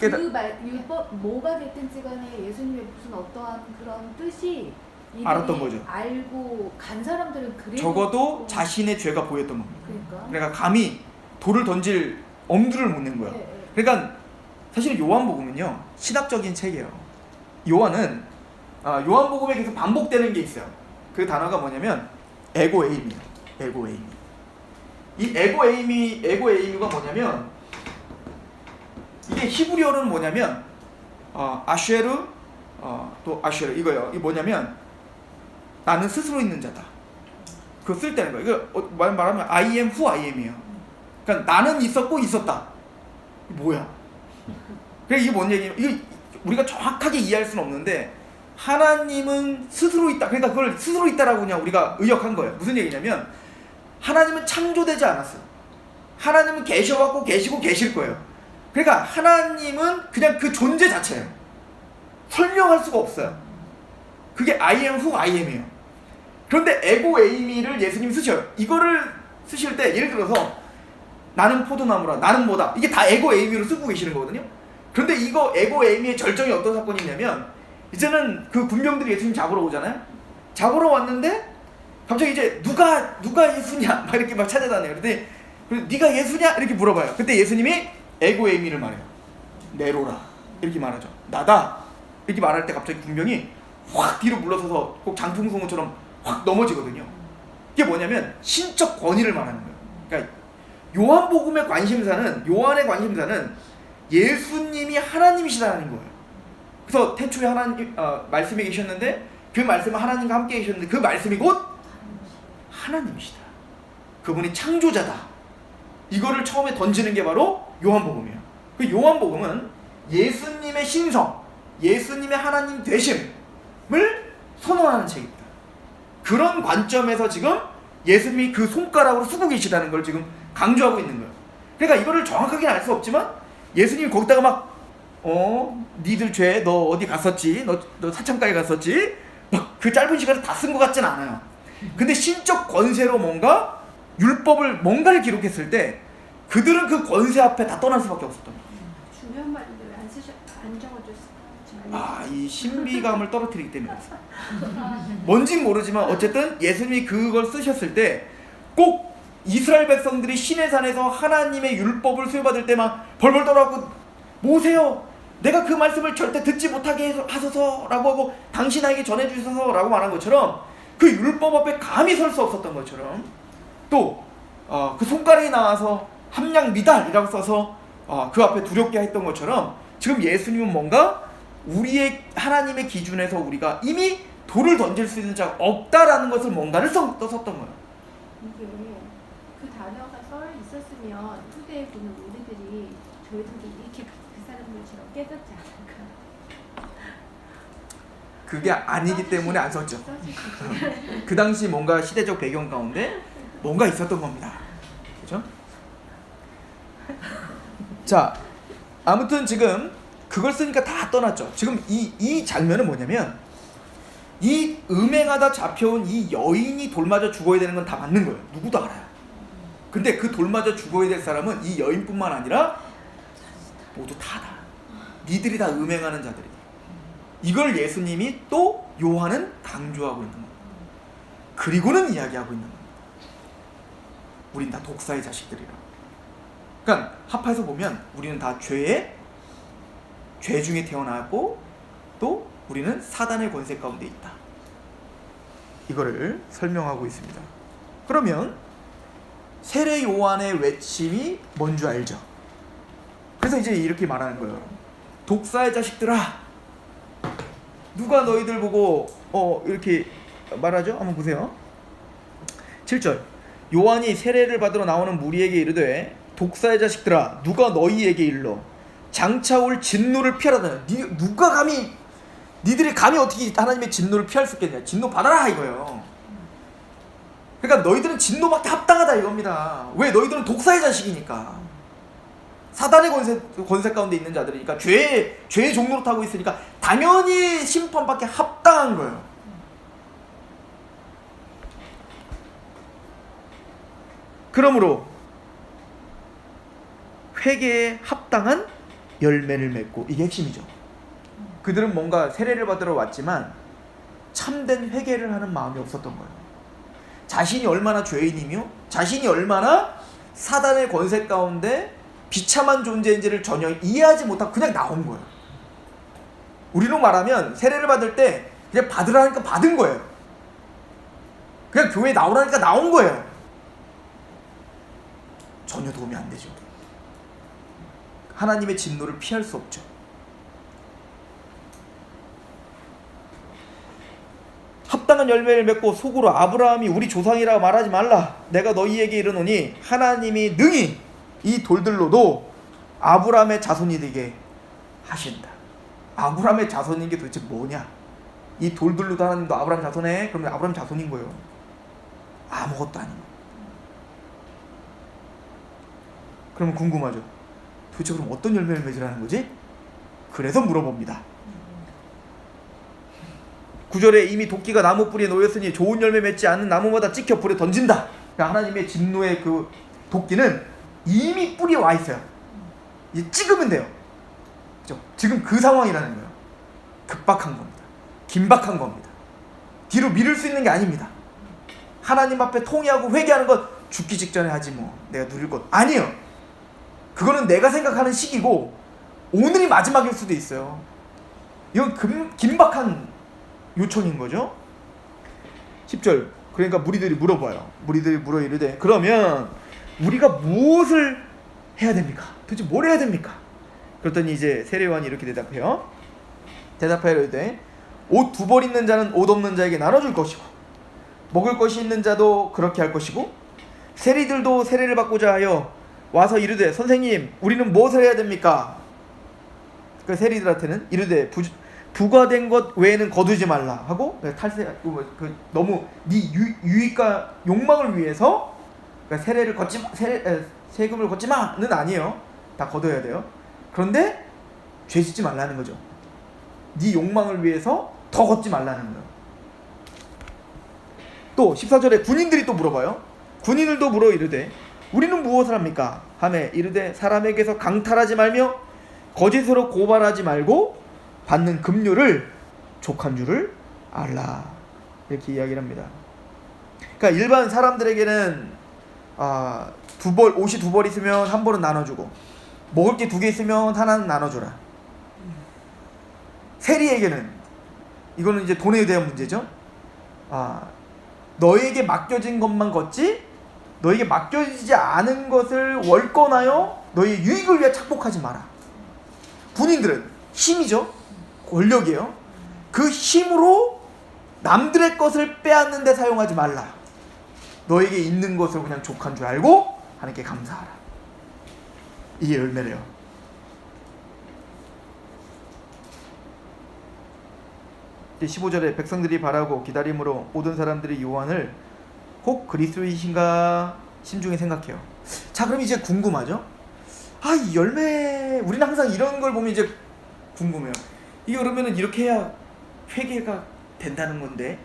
깨달- 율법 뭐가 됐든지 간에 예수님의 무슨 어떠한 그런 뜻이 이들이 알았던 거죠. 알고 간 사람들은 그래도 적어도 자신의 죄가 보였던 겁니다. 그러니까 감히 돌을 던질 엄두를 못 낸 거야. 네. 그러니까 사실 요한복음은요, 신학적인 책이에요. 요한은 요한복음에 계속 반복되는 게 있어요. 그 단어가 뭐냐면 에고에임이에요. 에고에임. 이 에고에임이가 뭐냐면, 이게 히브리어로는 뭐냐면 아쉐르, 또 아쉐르 이거예요. 이게 뭐냐면 나는 스스로 있는 자다. 그거 쓸 때는 거예요. 이거 말하면 I am who I am이에요. 그러니까 나는 있었고 있었다. 뭐야? 그러니까 이게 뭔 얘기예요? 이거 우리가 정확하게 이해할 수는 없는데, 하나님은 스스로 있다. 그러니까 그걸 스스로 있다라고 그냥 우리가 의역한 거예요. 무슨 얘기냐면 하나님은 창조되지 않았어요. 하나님은 계셔왔고 계시고 계실 거예요. 그러니까 하나님은 그냥 그 존재 자체예요. 설명할 수가 없어요. 그게 I am who I am이에요. 그런데 에고 에이미를 예수님이 쓰셔요. 이거를 쓰실 때 예를 들어서 나는 포도나무라, 나는 뭐다, 이게 다 에고 에이미로 쓰고 계시는 거거든요. 그런데 이거 에고 에이미의 절정이 어떤 사건이 있냐면 이제는 그 군병들이 예수님 잡으러 오잖아요. 잡으러 왔는데 갑자기 이제 누가 예수냐 막 이렇게 막 찾아다녀요. 그런데 네가 예수냐 이렇게 물어봐요. 그때 예수님이 에고 에이미를 말해요. 네로라 이렇게 말하죠. 나다 이렇게 말할 때 갑자기 군병이 확 뒤로 물러서서 꼭 장풍송어처럼 확 넘어지거든요. 이게 뭐냐면 신적 권위를 말하는 거예요. 그러니까 요한복음의 관심사는, 요한의 관심사는 예수님이 하나님이시다는 거예요. 그래서 태초에 하나님 말씀이 계셨는데 그 말씀은 하나님과 함께 계셨는데 그 말씀이 곧 하나님이시다. 그분이 창조자다. 이거를 처음에 던지는 게 바로 요한복음이에요. 그 요한복음은 예수님의 신성, 예수님의 하나님 되심을 선언하는 책입니다. 그런 관점에서 지금 예수님이 그 손가락으로 쓰고 계시다는 걸 지금 강조하고 있는 거예요. 그러니까 이거를 정확하게 알 수 없지만 예수님이 거기다가 막 니들 죄, 너 어디 갔었지? 너 사창가에 갔었지? 그 짧은 시간에 다 쓴 것 같진 않아요. 근데 신적 권세로 뭔가 율법을 뭔가를 기록했을 때 그들은 그 권세 앞에 다 떠날 수밖에 없었던 거예요. 중요한 말인데 왜 안 적어줬을까? 이 신비감을 떨어뜨리기 때문에 뭔진 모르지만 어쨌든 예수님이 그걸 쓰셨을 때 꼭 이스라엘 백성들이 시내 산에서 하나님의 율법을 수여받을 때 막 벌벌 떨어하고 모세요, 내가 그 말씀을 절대 듣지 못하게 하소서라고 하고 당신에게 전해주소서라고 말한 것처럼 그 율법 앞에 감히 설 수 없었던 것처럼 또 그 손가락이 나와서 함량 미달이라고 써서 그 앞에 두렵게 했던 것처럼 지금 예수님은 뭔가 우리의 하나님의 기준에서 우리가 이미 돌을 던질 수 있는 자가 없다라는 것을 뭔가를 썼던 거예요. 이게 그 단어가 써 있었으면 후대에 보는 우리들이 저희들도 이렇게 그 사람들처럼 깨닫지 않을까. 그게 아니기 때문에 안 썼죠. 그 당시 뭔가 시대적 배경 가운데 뭔가 있었던 겁니다. 그렇죠? 자, 아무튼 지금 그걸 쓰니까 다 떠났죠. 지금 이 장면은 뭐냐면 이 음행하다 잡혀온 이 여인이 돌맞아 죽어야 되는 건 다 맞는 거예요. 누구도 알아요. 근데 그 돌맞아 죽어야 될 사람은 이 여인뿐만 아니라 모두 다다. 니들이 다 음행하는 자들이다. 이걸 예수님이 또 요한은 강조하고 있는 겁니다. 그리고는 이야기하고 있는 겁니다. 우린 다 독사의 자식들이라. 그러니까 합해서 보면 우리는 다 죄 중에 태어났고 또 우리는 사단의 권세 가운데 있다. 이거를 설명하고 있습니다. 그러면 세례 요한의 외침이 뭔 줄 알죠? 그래서 이제 이렇게 말하는 거예요. 독사의 자식들아, 누가 너희들 보고 이렇게 말하죠? 한번 보세요. 7절. 요한이 세례를 받으러 나오는 무리에게 이르되 독사의 자식들아, 누가 너희에게 일러 장차 올 진노를 피하라더냐. 누가 감히, 니들이 감히 어떻게 하나님의 진노를 피할 수 있겠냐. 진노 받아라 이거예요. 그러니까 너희들은 진노받기 합당하다 이겁니다. 왜? 너희들은 독사의 자식이니까. 사단의 권세 가운데 있는 자들이니까 죄의 종로로 타고 있으니까 당연히 심판받기 합당한 거예요. 그러므로 회개에 합당한 열매를 맺고, 이게 핵심이죠. 그들은 뭔가 세례를 받으러 왔지만 참된 회개를 하는 마음이 없었던 거예요. 자신이 얼마나 죄인이며 자신이 얼마나 사단의 권세 가운데 비참한 존재인지를 전혀 이해하지 못하고 그냥 나온 거예요. 우리로 말하면 세례를 받을 때 그냥 받으라니까 받은 거예요. 그냥 교회에 나오라니까 나온 거예요. 전혀 도움이 안 되죠. 하나님의 진노를 피할 수 없죠. 합당한 열매를 맺고 속으로 아브라함이 우리 조상이라 말하지 말라. 내가 너희에게 이르노니 하나님이 능히 이 돌들로도 아브라함의 자손이 되게 하신다. 아브라함의 자손인 게 도대체 뭐냐? 이 돌들로도 하나님도 아브라함 자손에, 그러면 아브라함 자손인 거예요. 아무것도 아닌 거예요. 그러면 궁금하죠. 도대체 그럼 어떤 열매를 맺으라는 거지? 그래서 물어봅니다. 9절에 이미 도끼가 나무 뿌리에 놓였으니 좋은 열매 맺지 않는 나무마다 찍혀 불에 던진다. 그러니까 하나님의 진노의 그 도끼는 이미 뿌리에 와 있어요. 이제 찍으면 돼요. 그렇죠? 지금 그 상황이라는 거예요. 급박한 겁니다. 긴박한 겁니다. 뒤로 미룰 수 있는 게 아닙니다. 하나님 앞에 통회하고 회개하는 건 죽기 직전에 하지 뭐 내가 누릴 것 아니에요. 그거는 내가 생각하는 시기고 오늘이 마지막일 수도 있어요. 이건 긴박한 요청인 거죠. 10절 그러니까 무리들이 물어봐요. 무리들이 물어 이르되 그러면 우리가 무엇을 해야 됩니까? 도대체 뭘 해야 됩니까? 그랬더니 이제 세례요한이 이렇게 대답해요. 대답하여 이르되 옷 2벌 있는 자는 옷 없는 자에게 나눠줄 것이고 먹을 것이 있는 자도 그렇게 할 것이고 세리들도 세례를 받고자 하여 와서 이르되 선생님 우리는 무엇을 해야 됩니까? 그 세리들한테는 이르되 부과된 것 외에는 거두지 말라 하고 너무 네 유익과 욕망을 위해서 세례를 세금을 걷지 마는 아니에요. 다 거둬야 돼요. 그런데 죄 짓지 말라는 거죠. 네 욕망을 위해서 더 걷지 말라는 거예요. 또 14절에 군인들이 또 물어봐요. 군인들도 물어 이르되 우리는 무엇을 합니까? 하매 이르되 사람에게서 강탈하지 말며 거짓으로 고발하지 말고 받는 급료를 족한 줄을 알라. 이렇게 이야기를 합니다. 그러니까 일반 사람들에게는 옷이 2벌 있으면 1벌은 나눠주고 먹을 게 2개 있으면 하나는 나눠줘라. 세리에게는 이거는 이제 돈에 대한 문제죠. 너에게 맡겨진 것만 걷지 너에게 맡겨지지 않은 것을 월권하여 너의 유익을 위해 착복하지 마라. 군인들은 힘이죠. 권력이에요. 그 힘으로 남들의 것을 빼앗는 데 사용하지 말라. 너에게 있는 것을 그냥 족한 줄 알고 하나님께 감사하라. 이게 열매래요. 이제 15절에 백성들이 바라고 기다림으로 모든 사람들이 요한을 혹 그리스도이신가 심중에 생각해요. 자, 그럼 이제 궁금하죠? 이 열매, 우리는 항상 이런 걸 보면 이제 궁금해요. 이게 그러면은 이렇게 해야 회개가 된다는 건데,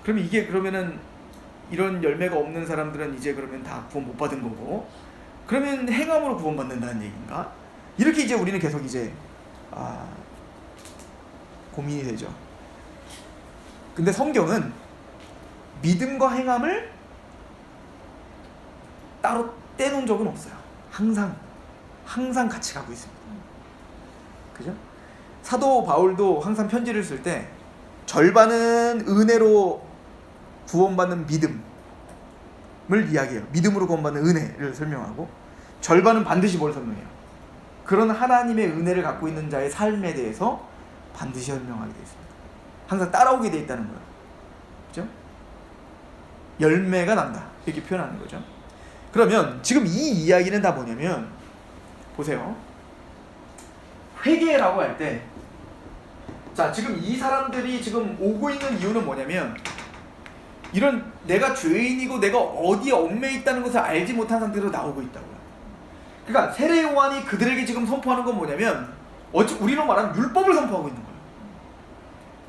그러면 이게 그러면은 이런 열매가 없는 사람들은 이제 그러면 다 구원 못 받은 거고, 그러면 행함으로 구원 받는다는 얘기인가? 이렇게 이제 우리는 계속 이제 고민이 되죠. 근데 성경은 믿음과 행함을 따로 떼놓은 적은 없어요. 항상 같이 가고 있습니다. 그죠? 사도 바울도 항상 편지를 쓸 때 절반은 은혜로 구원받는 믿음을 이야기해요. 믿음으로 구원받는 은혜를 설명하고 절반은 반드시 뭘 설명해요? 그런 하나님의 은혜를 갖고 있는 자의 삶에 대해서 반드시 설명하게 되어 있습니다. 항상 따라오게 되어 있다는 거예요. 그죠? 열매가 난다. 이렇게 표현하는 거죠. 그러면 지금 이 이야기는 다 뭐냐면, 보세요. 회개라고 할 때, 자, 지금 이 사람들이 지금 오고 있는 이유는 뭐냐면, 이런 내가 죄인이고 내가 어디에 얽매여 있다는 것을 알지 못한 상태로 나오고 있다고요. 그러니까 세례 요한이 그들에게 지금 선포하는 건 뭐냐면, 우리로 말하면 율법을 선포하고 있는 거예요.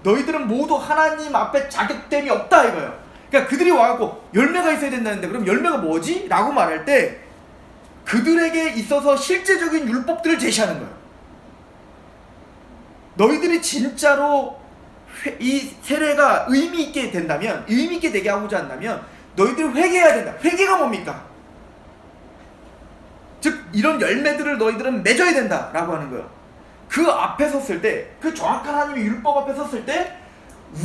너희들은 모두 하나님 앞에 자격됨이 없다 이거예요. 그러니까 그들이 와갖고 열매가 있어야 된다는데, 그럼 열매가 뭐지? 라고 말할 때 그들에게 있어서 실제적인 율법들을 제시하는 거예요. 너희들이 진짜로 이 세례가 의미 있게 된다면, 의미 있게 되게 하고자 한다면 너희들이 회개해야 된다. 회개가 뭡니까? 즉 이런 열매들을 너희들은 맺어야 된다라고 하는 거예요. 그 앞에 섰을 때, 그 정확한 하나님의 율법 앞에 섰을 때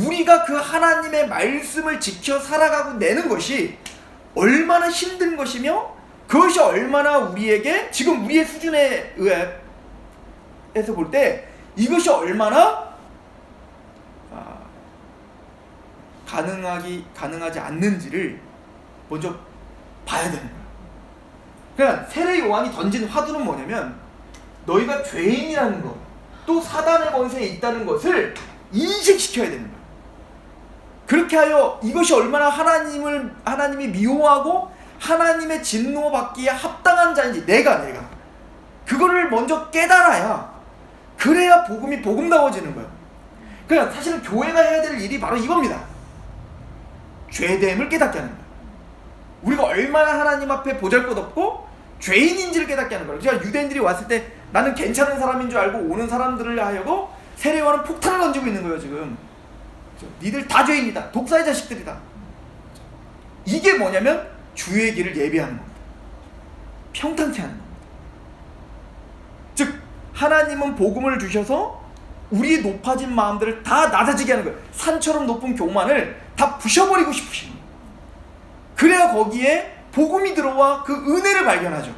우리가 그 하나님의 말씀을 지켜 살아가고 내는 것이 얼마나 힘든 것이며, 그것이 얼마나 우리에게 지금 우리의 수준에 의해서 볼 때 이것이 얼마나 가능하지 않는지를 먼저 봐야 되는 거예요. 그러니까 세례 요한이 던진 화두는 뭐냐면, 너희가 죄인이라는 것, 또 사단의 권세에 있다는 것을 인식시켜야 되는 거예요. 그렇게 하여 이것이 얼마나 하나님이 미워하고 하나님의 진노받기에 합당한 자인지 내가 그거를 먼저 깨달아야, 그래야 복음이 복음다워지는 거예요. 그러니까 사실은 교회가 해야 될 일이 바로 이겁니다. 죄됨을 깨닫게 하는 거예요. 우리가 얼마나 하나님 앞에 보잘것없고 죄인인지를 깨닫게 하는 거예요. 그러니까 유대인들이 왔을 때 나는 괜찮은 사람인 줄 알고 오는 사람들을 하여고 세례요한은 폭탄을 던지고 있는 거예요. 지금 니들 다 죄인이다, 독사의 자식들이다. 이게 뭐냐면 주의 길을 예비하는 겁니다. 평탄케 하는 겁니다. 즉 하나님은 복음을 주셔서 우리의 높아진 마음들을 다 낮아지게 하는 거예요. 산처럼 높은 교만을 다 부셔버리고 싶으신 거예요. 그래야 거기에 복음이 들어와 그 은혜를 발견하죠.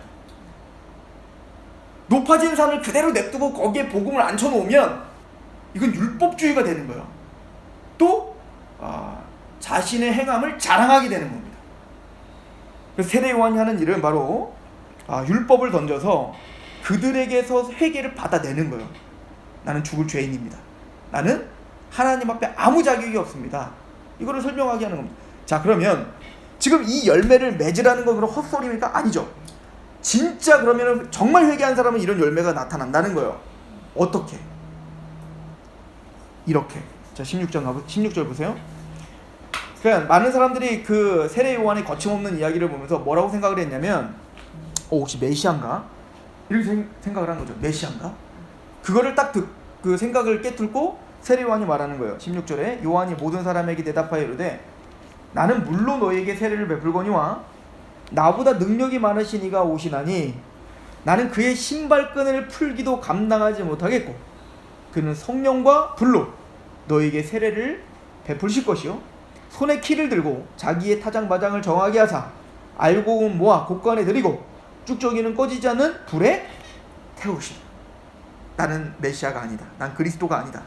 높아진 산을 그대로 냅두고 거기에 복음을 앉혀놓으면 이건 율법주의가 되는 거예요. 또 자신의 행함을 자랑하게 되는 겁니다. 그래서 세례 요한이 하는 일은 바로 율법을 던져서 그들에게서 회개를 받아내는 거예요. 나는 죽을 죄인입니다. 나는 하나님 앞에 아무 자격이 없습니다. 이거를 설명하게 하는 겁니다. 자, 그러면 지금 이 열매를 맺으라는 건 그런 헛소리입니까? 아니죠. 진짜 그러면 정말 회개한 사람은 이런 열매가 나타난다는 거예요. 어떻게? 이렇게. 자, 16절 보세요. 그러니까 많은 사람들이 그 세례 요한의 거침없는 이야기를 보면서 뭐라고 생각을 했냐면, 혹시 메시아인가? 이렇게 생각을 한 거죠. 메시아인가? 그거를 딱 그 생각을 깨뚫고 세례 요한이 말하는 거예요. 16절에 요한이 모든 사람에게 대답하여 이르되 나는 물로 너희에게 세례를 베풀거니와 나보다 능력이 많으신 이가 오시나니 나는 그의 신발끈을 풀기도 감당하지 못하겠고 그는 성령과 불로 너희에게 세례를 베풀실 것이요 손에 키를 들고 자기의 타장마장을 정하게 하사 알곡은 모아 곳간에 들이고 쭉저기는 꺼지지 않는 불에 태우시라. 나는 메시아가 아니다. 난 그리스도가 아니다.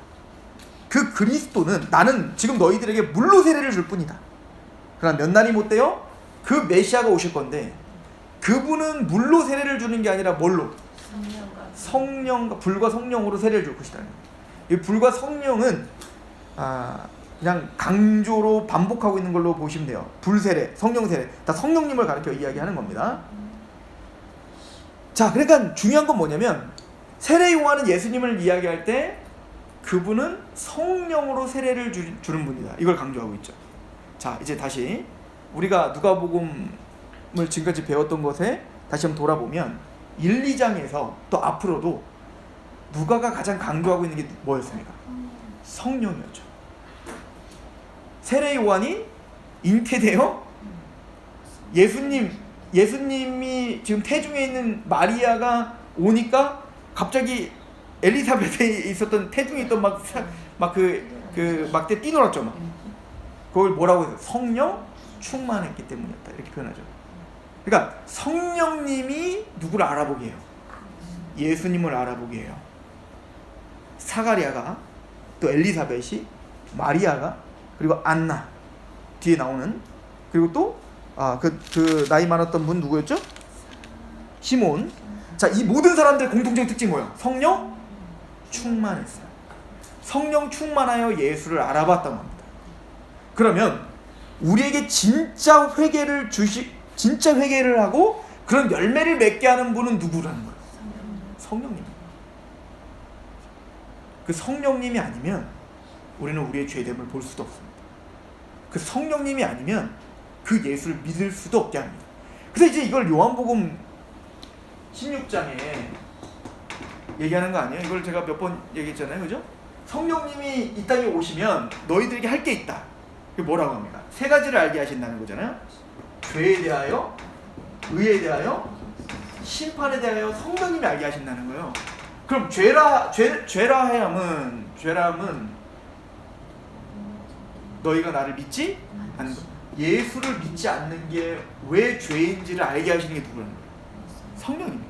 그 그리스도는 나는 지금 너희들에게 물로 세례를 줄 뿐이다. 그러나 몇 날이 못 돼요? 그 메시아가 오실 건데 그분은 물로 세례를 주는 게 아니라 뭘로? 성령과 불과 성령으로 세례를 줄 것이다. 이 불과 성령은 그냥 강조로 반복하고 있는 걸로 보시면 돼요. 불세례, 성령세례 다 성령님을 가르쳐 이야기하는 겁니다. 자, 그러니까 중요한 건 뭐냐면 세례 요한은 예수님을 이야기할 때 그분은 성령으로 세례를 주는 분이다. 이걸 강조하고 있죠. 자, 이제 다시 우리가 누가복음을 지금까지 배웠던 것에 다시 한번 돌아보면 1, 2장에서 또 앞으로도 누가가 가장 강조하고 있는 게 뭐였습니까? 성령이었죠. 세례 요한이 잉태되어 예수님이 지금 태중에 있는 마리아가 오니까 갑자기 엘리사벳에 있었던 태중에 있던 그 막대 뛰놀았죠. 막. 그걸 뭐라고 해서 성령 충만했기 때문이었다. 이렇게 표현하죠. 그러니까 성령님이 누구를 알아보게 해요? 예수님을 알아보게 해요. 사가랴가 또 엘리사벳이 마리아가 그리고 안나 뒤에 나오는 그리고 또 그 나이 많았던 분 누구였죠? 시몬. 자, 이 모든 사람들의 공통적인 특징이 뭐예요? 성령 충만했어요. 성령 충만하여 예수를 알아봤다고 합니다. 그러면 우리에게 진짜 회개를 하고 그런 열매를 맺게 하는 분은 누구라는 거예요? 성령님. 그 성령님이 아니면 우리는 우리의 죄됨을 볼 수도 없습니다. 그 성령님이 아니면 그 예수를 믿을 수도 없게 합니다. 그래서 이제 이걸 요한복음 16장에 얘기하는 거 아니에요? 이걸 제가 몇 번 얘기했잖아요. 그죠? 성령님이 이 땅에 오시면 너희들에게 할 게 있다. 그게 뭐라고 합니까? 세 가지를 알게 하신다는 거잖아요. 죄에 대하여, 의에 대하여, 심판에 대하여 성령님이 알게 하신다는 거예요. 그럼 죄라함은 너희가 나를 믿지 않는 것. 예수를 믿지 않는 게 왜 죄인지를 알게 하시는 게 누구라는 거예요? 성령입니다.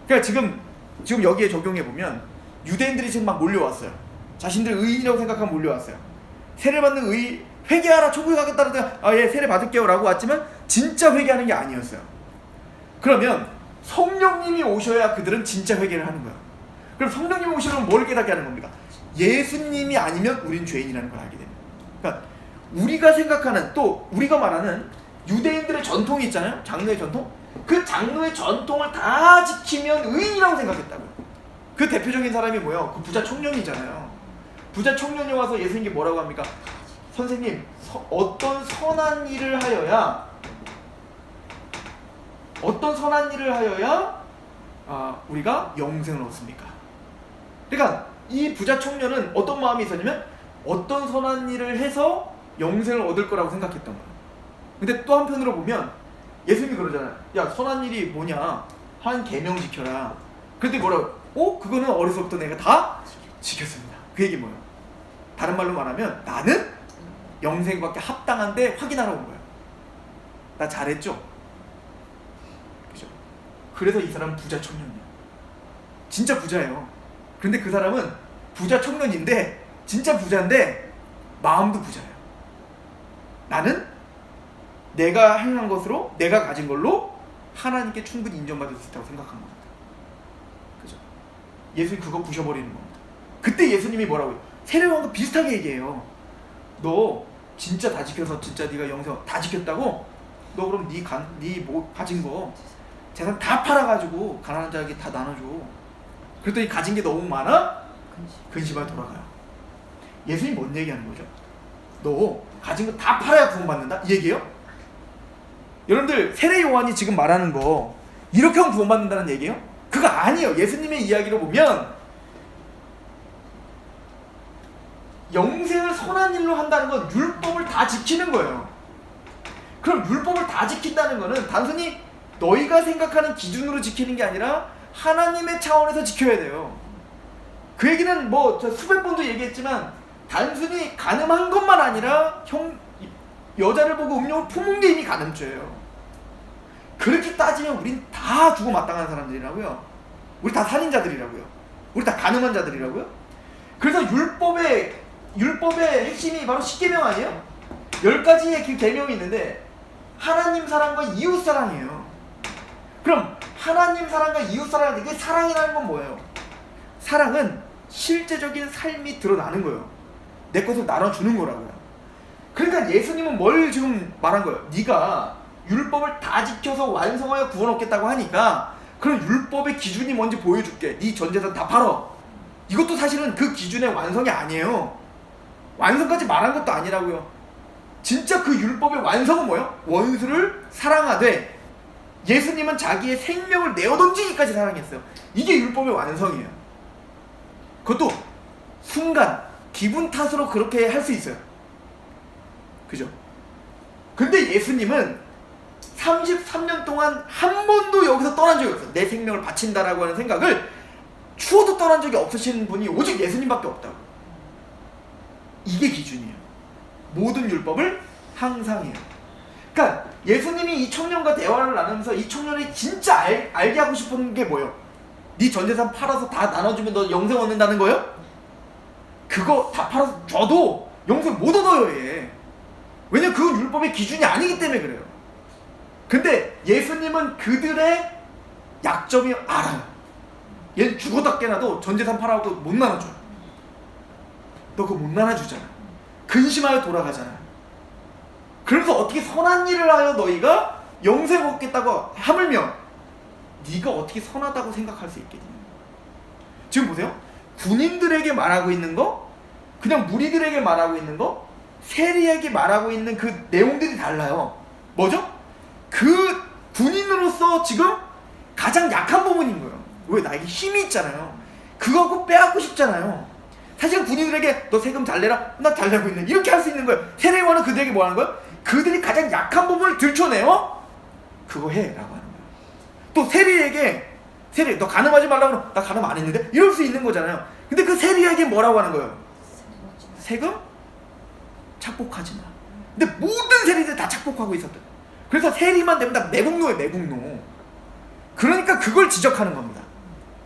그러니까 지금 여기에 적용해 보면 유대인들이 지금 막 몰려왔어요. 자신들 의인이라고 생각하면 몰려왔어요. 세례 받는 회개하라, 천국에 가겠다 그러다가 예, 세례 받을게요라고 왔지만 진짜 회개하는 게 아니었어요. 그러면 성령님이 오셔야 그들은 진짜 회개를 하는 거예요. 그럼 성령님이 오시면 뭘 깨닫게 하는 겁니까? 예수님이 아니면 우린 죄인이라는 걸 알게 됩니다. 그러니까 우리가 생각하는 또 우리가 말하는 유대인들의 전통이 있잖아요. 장로의 전통. 그 장로의 전통을 다 지키면 의인이라고 생각했다고요. 그 대표적인 사람이 뭐예요? 그 부자 청년이잖아요. 부자 청년이 와서 예수님께 뭐라고 합니까? 선생님, 어떤 선한 일을 하여야 우리가 영생을 얻습니까? 그러니까 이 부자 청년은 어떤 마음이 있었냐면 어떤 선한 일을 해서 영생을 얻을 거라고 생각했던 거예요. 근데 또 한편으로 보면 예수님이 그러잖아요. 야, 선한 일이 뭐냐? 한 계명 지켜라. 그랬더니 뭐라고? 그거는 어려서부터 내가 다 지켰습니다. 그 얘기 뭐예요? 다른 말로 말하면 나는 영생밖에 합당한데 확인하러 온 거예요. 나 잘했죠? 그죠? 그래서 이 사람은 부자 청년이야. 진짜 부자예요. 근데 그 사람은 부자 청년인데 진짜 부자인데 마음도 부자예요. 나는 내가 행한 것으로 내가 가진 걸로 하나님께 충분히 인정받을 수 있다고 생각한 겁니다. 그죠? 예수님 그거 부셔버리는 겁니다. 그때 예수님이 뭐라고요? 세례요한과 비슷하게 얘기해요. 너 진짜 다 지켜서 진짜 네가 영생 다 지켰다고? 너 그럼 네 가진 거 재산 다 팔아가지고 가난한 자에게 다 나눠줘. 그랬더니 가진 게 너무 많아? 근심하게 돌아가요. 예수님이 뭔 얘기하는 거죠? 너 가진 거 다 팔아야 구원받는다? 이 얘기예요? 여러분들 세례 요한이 지금 말하는 거 이렇게 하면 구원받는다는 얘기예요? 그거 아니에요. 예수님의 이야기로 보면 영생을 선한 일로 한다는 건 율법을 다 지키는 거예요. 그럼 율법을 다 지킨다는 거는 단순히 너희가 생각하는 기준으로 지키는 게 아니라 하나님의 차원에서 지켜야 돼요. 그 얘기는 뭐 저 수백 번도 얘기했지만 단순히 간음한 것만 아니라 여자를 보고 음욕을 품은 게 이미 간음죄예요. 그렇게 따지면 우린 다 죽어 마땅한 사람들이라고요. 우리 다 살인자들이라고요. 우리 다 간음한 자들이라고요. 그래서 율법의 핵심이 바로 10계명 아니에요? 10가지의 그 계명이 있는데 하나님 사랑과 이웃 사랑이에요. 그럼 하나님 사랑과 이웃 사랑, 이게 사랑이라는 건 뭐예요? 사랑은 실제적인 삶이 드러나는 거예요. 내 것을 나눠주는 거라고요. 그러니까 예수님은 뭘 지금 말한 거예요? 네가 율법을 다 지켜서 완성하여 구원 얻겠다고 하니까 그럼 율법의 기준이 뭔지 보여줄게. 네 전 재산 다 팔어. 이것도 사실은 그 기준의 완성이 아니에요. 완성까지 말한 것도 아니라고요. 진짜 그 율법의 완성은 뭐예요? 원수를 사랑하되 예수님은 자기의 생명을 내어던지기까지 사랑했어요. 이게 율법의 완성이에요. 그것도 순간 기분 탓으로 그렇게 할 수 있어요. 그죠? 근데 예수님은 33년 동안 한 번도 여기서 떠난 적이 없어요. 내 생명을 바친다라고 하는 생각을 추워도 떠난 적이 없으신 분이 오직 예수님밖에 없다고. 이게 기준이에요. 모든 율법을 항상 해요. 그러니까 예수님이 이 청년과 대화를 나누면서 이 청년이 진짜 알게 하고 싶은 게 뭐예요? 네 전재산 팔아서 다 나눠주면 너 영생 얻는다는 거예요? 그거 다 팔아서 줘도 영생 못 얻어요 얘. 왜냐면 그건 율법의 기준이 아니기 때문에 그래요. 근데 예수님은 그들의 약점이 알아요. 얘는 죽어다 깨나도 전재산 팔아도 못 나눠줘요. 너 그거 못 나눠주잖아. 근심하여 돌아가잖아. 그래서 어떻게 선한 일을 하여 너희가 영생 얻겠다고 하물며 네가 어떻게 선하다고 생각할 수 있겠니? 지금 보세요. 군인들에게 말하고 있는 거, 그냥 무리들에게 말하고 있는 거, 세리에게 말하고 있는 그 내용들이 달라요. 뭐죠? 그 군인으로서 지금 가장 약한 부분인 거예요. 왜? 나에게 힘이 있잖아요. 그거 빼앗고 싶잖아요. 사실 군인들에게 너 세금 잘 내라? 나 잘 내고 있는, 이렇게 할 수 있는 거예요. 세례요한은 그들에게 뭐 하는 거예요? 그들이 가장 약한 부분을 들춰내요. 그거 해 라고 하는 거예요. 또 세리에게 너 간음하지 말라고 그러면 나 간음 안 했는데? 이럴 수 있는 거잖아요. 근데 그 세리에게 뭐라고 하는 거예요? 세금? 착복하지 마. 근데 모든 세리들이 다 착복하고 있었대. 그래서 세리만 되면 다 매국노예요. 매국노. 그러니까 그걸 지적하는 겁니다.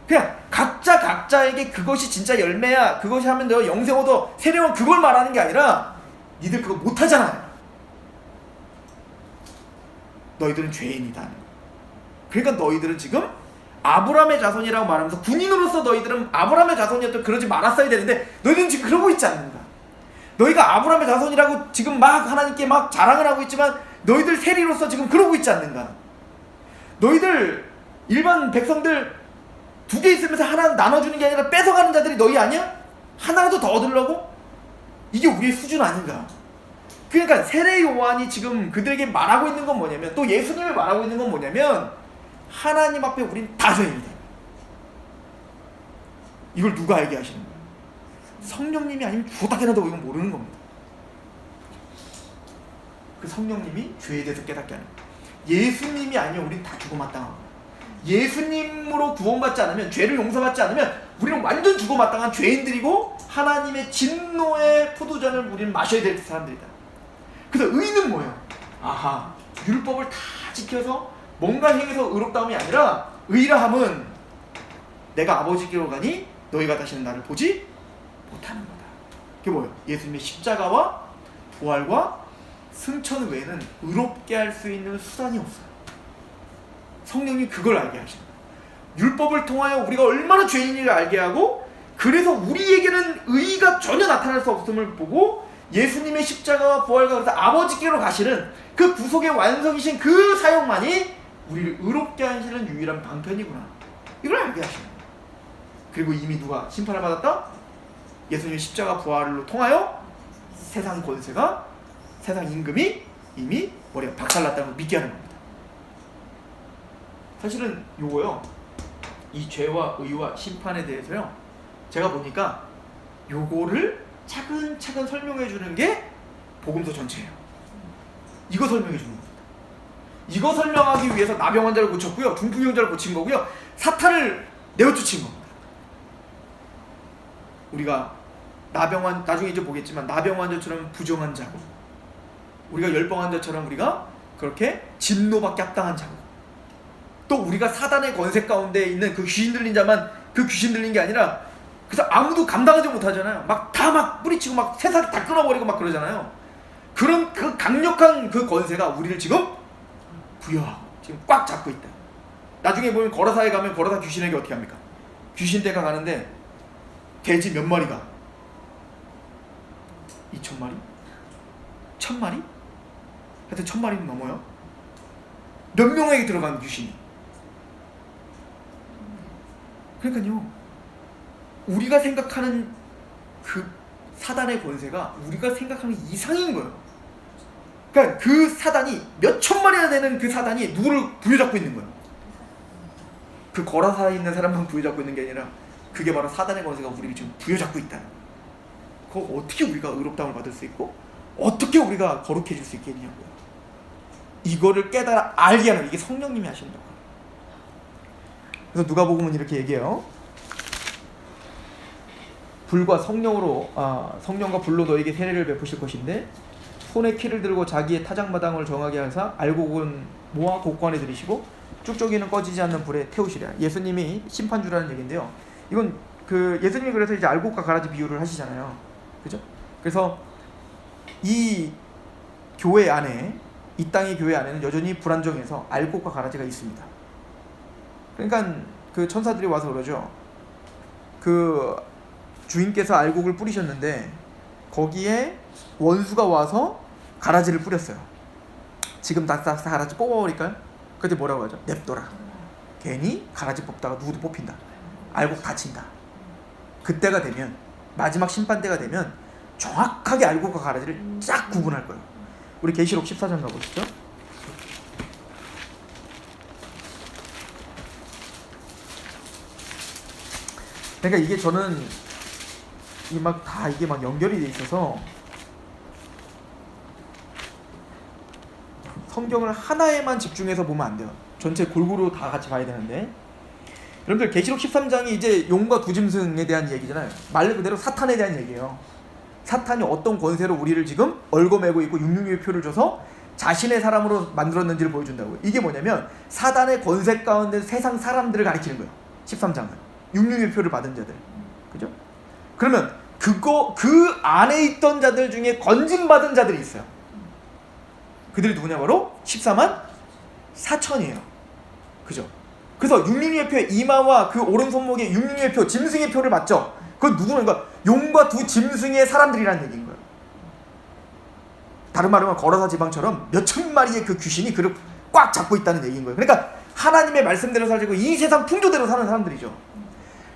그냥 각자에게 그것이 진짜 열매야, 그것이 하면 너 영생 얻어, 세례요한 그걸 말하는 게 아니라 니들 그거 못하잖아요. 너희들은 죄인이다. 그러니까 너희들은 지금 아브라함의 자손이라고 말하면서 군인으로서 너희들은 아브라함의 자손이었던 그러지 말았어야 되는데 너희들은 지금 그러고 있지 않는가. 너희가 아브라함의 자손이라고 지금 막 하나님께 막 자랑을 하고 있지만 너희들 세리로서 지금 그러고 있지 않는가? 너희들 일반 백성들 2개 있으면서 하나 나눠주는 게 아니라 뺏어가는 자들이 너희 아니야? 하나라도 더 얻으려고? 이게 우리의 수준 아닌가? 그러니까 세례 요한이 지금 그들에게 말하고 있는 건 뭐냐면, 또 예수님이 말하고 있는 건 뭐냐면, 하나님 앞에 우린 다 죄인이다. 이걸 누가 알게 하시는 거예요? 성령님이 아니면 죽었다해도 이건 모르는 겁니다. 그 성령님이 죄에 대해서 깨닫게 하는 거예요. 예수님이 아니면 우린 다 죽어마땅한 거예요. 예수님으로 구원받지 않으면, 죄를 용서받지 않으면 우리는 완전 죽어마땅한 죄인들이고 하나님의 진노의 포도전을 우리는 마셔야 될 사람들이다. 그래서 의는 뭐예요? 아하, 율법을 다 지켜서 뭔가 행해서 의롭다움이 아니라, 의라함은 내가 아버지께로 가니 너희가 다시는 나를 보지 못하는 거다. 그게 뭐예요? 예수님의 십자가와 부활과 승천 외에는 의롭게 할 수 있는 수단이 없어요. 성령이 그걸 알게 하시는 거예요. 율법을 통하여 우리가 얼마나 죄인인지를 알게 하고, 그래서 우리에게는 의가 전혀 나타날 수 없음을 보고 예수님의 십자가와 부활과 그래서 아버지께로 가시는 그 구속의 완성이신 그 사역만이 우리를 의롭게 하시는 유일한 방편이구나, 이걸 알게 하시는 거예요. 그리고 이미 누가 심판을 받았다? 예수님의 십자가 부활로 통하여 세상 권세가, 세상 임금이 이미 머리가 박살났다는 걸 믿게 하는 겁니다. 사실은 요거요, 이 죄와 의와 심판에 대해서요, 제가 보니까 요거를 차근차근 설명해 주는 게 복음서 전체예요. 이거 설명해 주는 겁니다. 이거 설명하기 위해서 나병 환자를 고쳤고요, 중풍병자를 고친 거고요, 사탄을 내어쫓은 겁니다. 우리가 나중에 이제 보겠지만 나병 환자처럼 부정한 자고, 우리가 열병 환자처럼 우리가 그렇게 진노밖에 합당한 자고, 또 우리가 사단의 권세 가운데 있는 그 귀신 들린 자만 그 귀신 들린 게 아니라, 그래서 아무도 감당하지 못하잖아요. 막 다 막 뿌리치고 막 세상 다 끊어버리고 막 그러잖아요. 그런 그 강력한 그 권세가 우리를 지금 부여하고 지금 꽉 잡고 있다. 나중에 보면 거라사에 가면 거라사 귀신에게 어떻게 합니까? 귀신 떼가 가는데 돼지 몇 마리가? 2,000마리? 1,000마리? 하여튼 1,000마리는 넘어요. 몇 명에게 들어간 귀신이. 그러니까요, 우리가 생각하는 그 사단의 권세가 우리가 생각하는 이상인 거예요. 그러니까 그 사단이 몇 천마리나 되는 그 사단이 누구를 부여잡고 있는 거예요. 그 거라사에 있는 사람만 부여잡고 있는 게 아니라 그게 바로 사단의 권세가 우리를 지금 부여잡고 있다는 거예요. 그거 어떻게 우리가 의롭다움을 받을 수 있고 어떻게 우리가 거룩해질 수 있겠냐고요. 이거를 깨달아 알게 하는, 이게 성령님이 하시는 거예요. 그래서 누가복음은 이렇게 얘기해요. 불과 성령으로 성령과 불로 너에게 세례를 베푸실 것인데 손에 키를 들고 자기의 타작마당을 정하게 하사 알곡은 모아 곡관에 들이시고 쭉저기는 꺼지지 않는 불에 태우시랴. 예수님이 심판주라는 얘기인데요. 이건 그 예수님이 그래서 이제 알곡과 가라지 비유를 하시잖아요. 그죠? 그래서 이 교회 안에, 이 땅의 교회 안에는 여전히 불안정해서 알곡과 가라지가 있습니다. 그러니까 그 천사들이 와서 그러죠. 그 주인께서 알곡을 뿌리셨는데 거기에 원수가 와서 가라지를 뿌렸어요. 지금 다 가라지 뽑아버릴까요? 그때 뭐라고 하죠? 냅둬라. 괜히 가라지 뽑다가 누구도 뽑힌다. 알곡 다친다. 그때가 되면, 마지막 심판 때가 되면 정확하게 알곡과 가라지를 쫙 구분할 거예요. 우리 계시록 14장 가보시죠. 그러니까 이게 저는 이게 막 연결이 돼 있어서 성경을 하나에만 집중해서 보면 안 돼요. 전체 골고루 다 같이 봐야 되는데, 여러분들 계시록 13장이 이제 용과 두 짐승에 대한 얘기잖아요. 말 그대로 사탄에 대한 얘기예요. 사탄이 어떤 권세로 우리를 지금 얽어매고 있고 육육의 표를 줘서 자신의 사람으로 만들었는지를 보여준다고요. 이게 뭐냐면 사단의 권세 가운데 세상 사람들을 가리키는 거예요. 13장은 육육의 표를 받은 자들, 그죠? 그러면 그 안에 있던 자들 중에 건진받은 자들이 있어요. 그들이 누구냐? 바로 14만 4천이에요. 그죠? 그래서 육육의 표, 이마와 그 오른손목에 육육의 표, 짐승의 표를 받죠. 그건 누구냐? 용과 두 짐승의 사람들이라는 얘기인 거예요. 다른 말로 하면 거라사 지방처럼 몇천 마리의 그 귀신이 그를 꽉 잡고 있다는 얘기인 거예요. 그러니까 하나님의 말씀대로 살고 이 세상 풍조대로 사는 사람들이죠.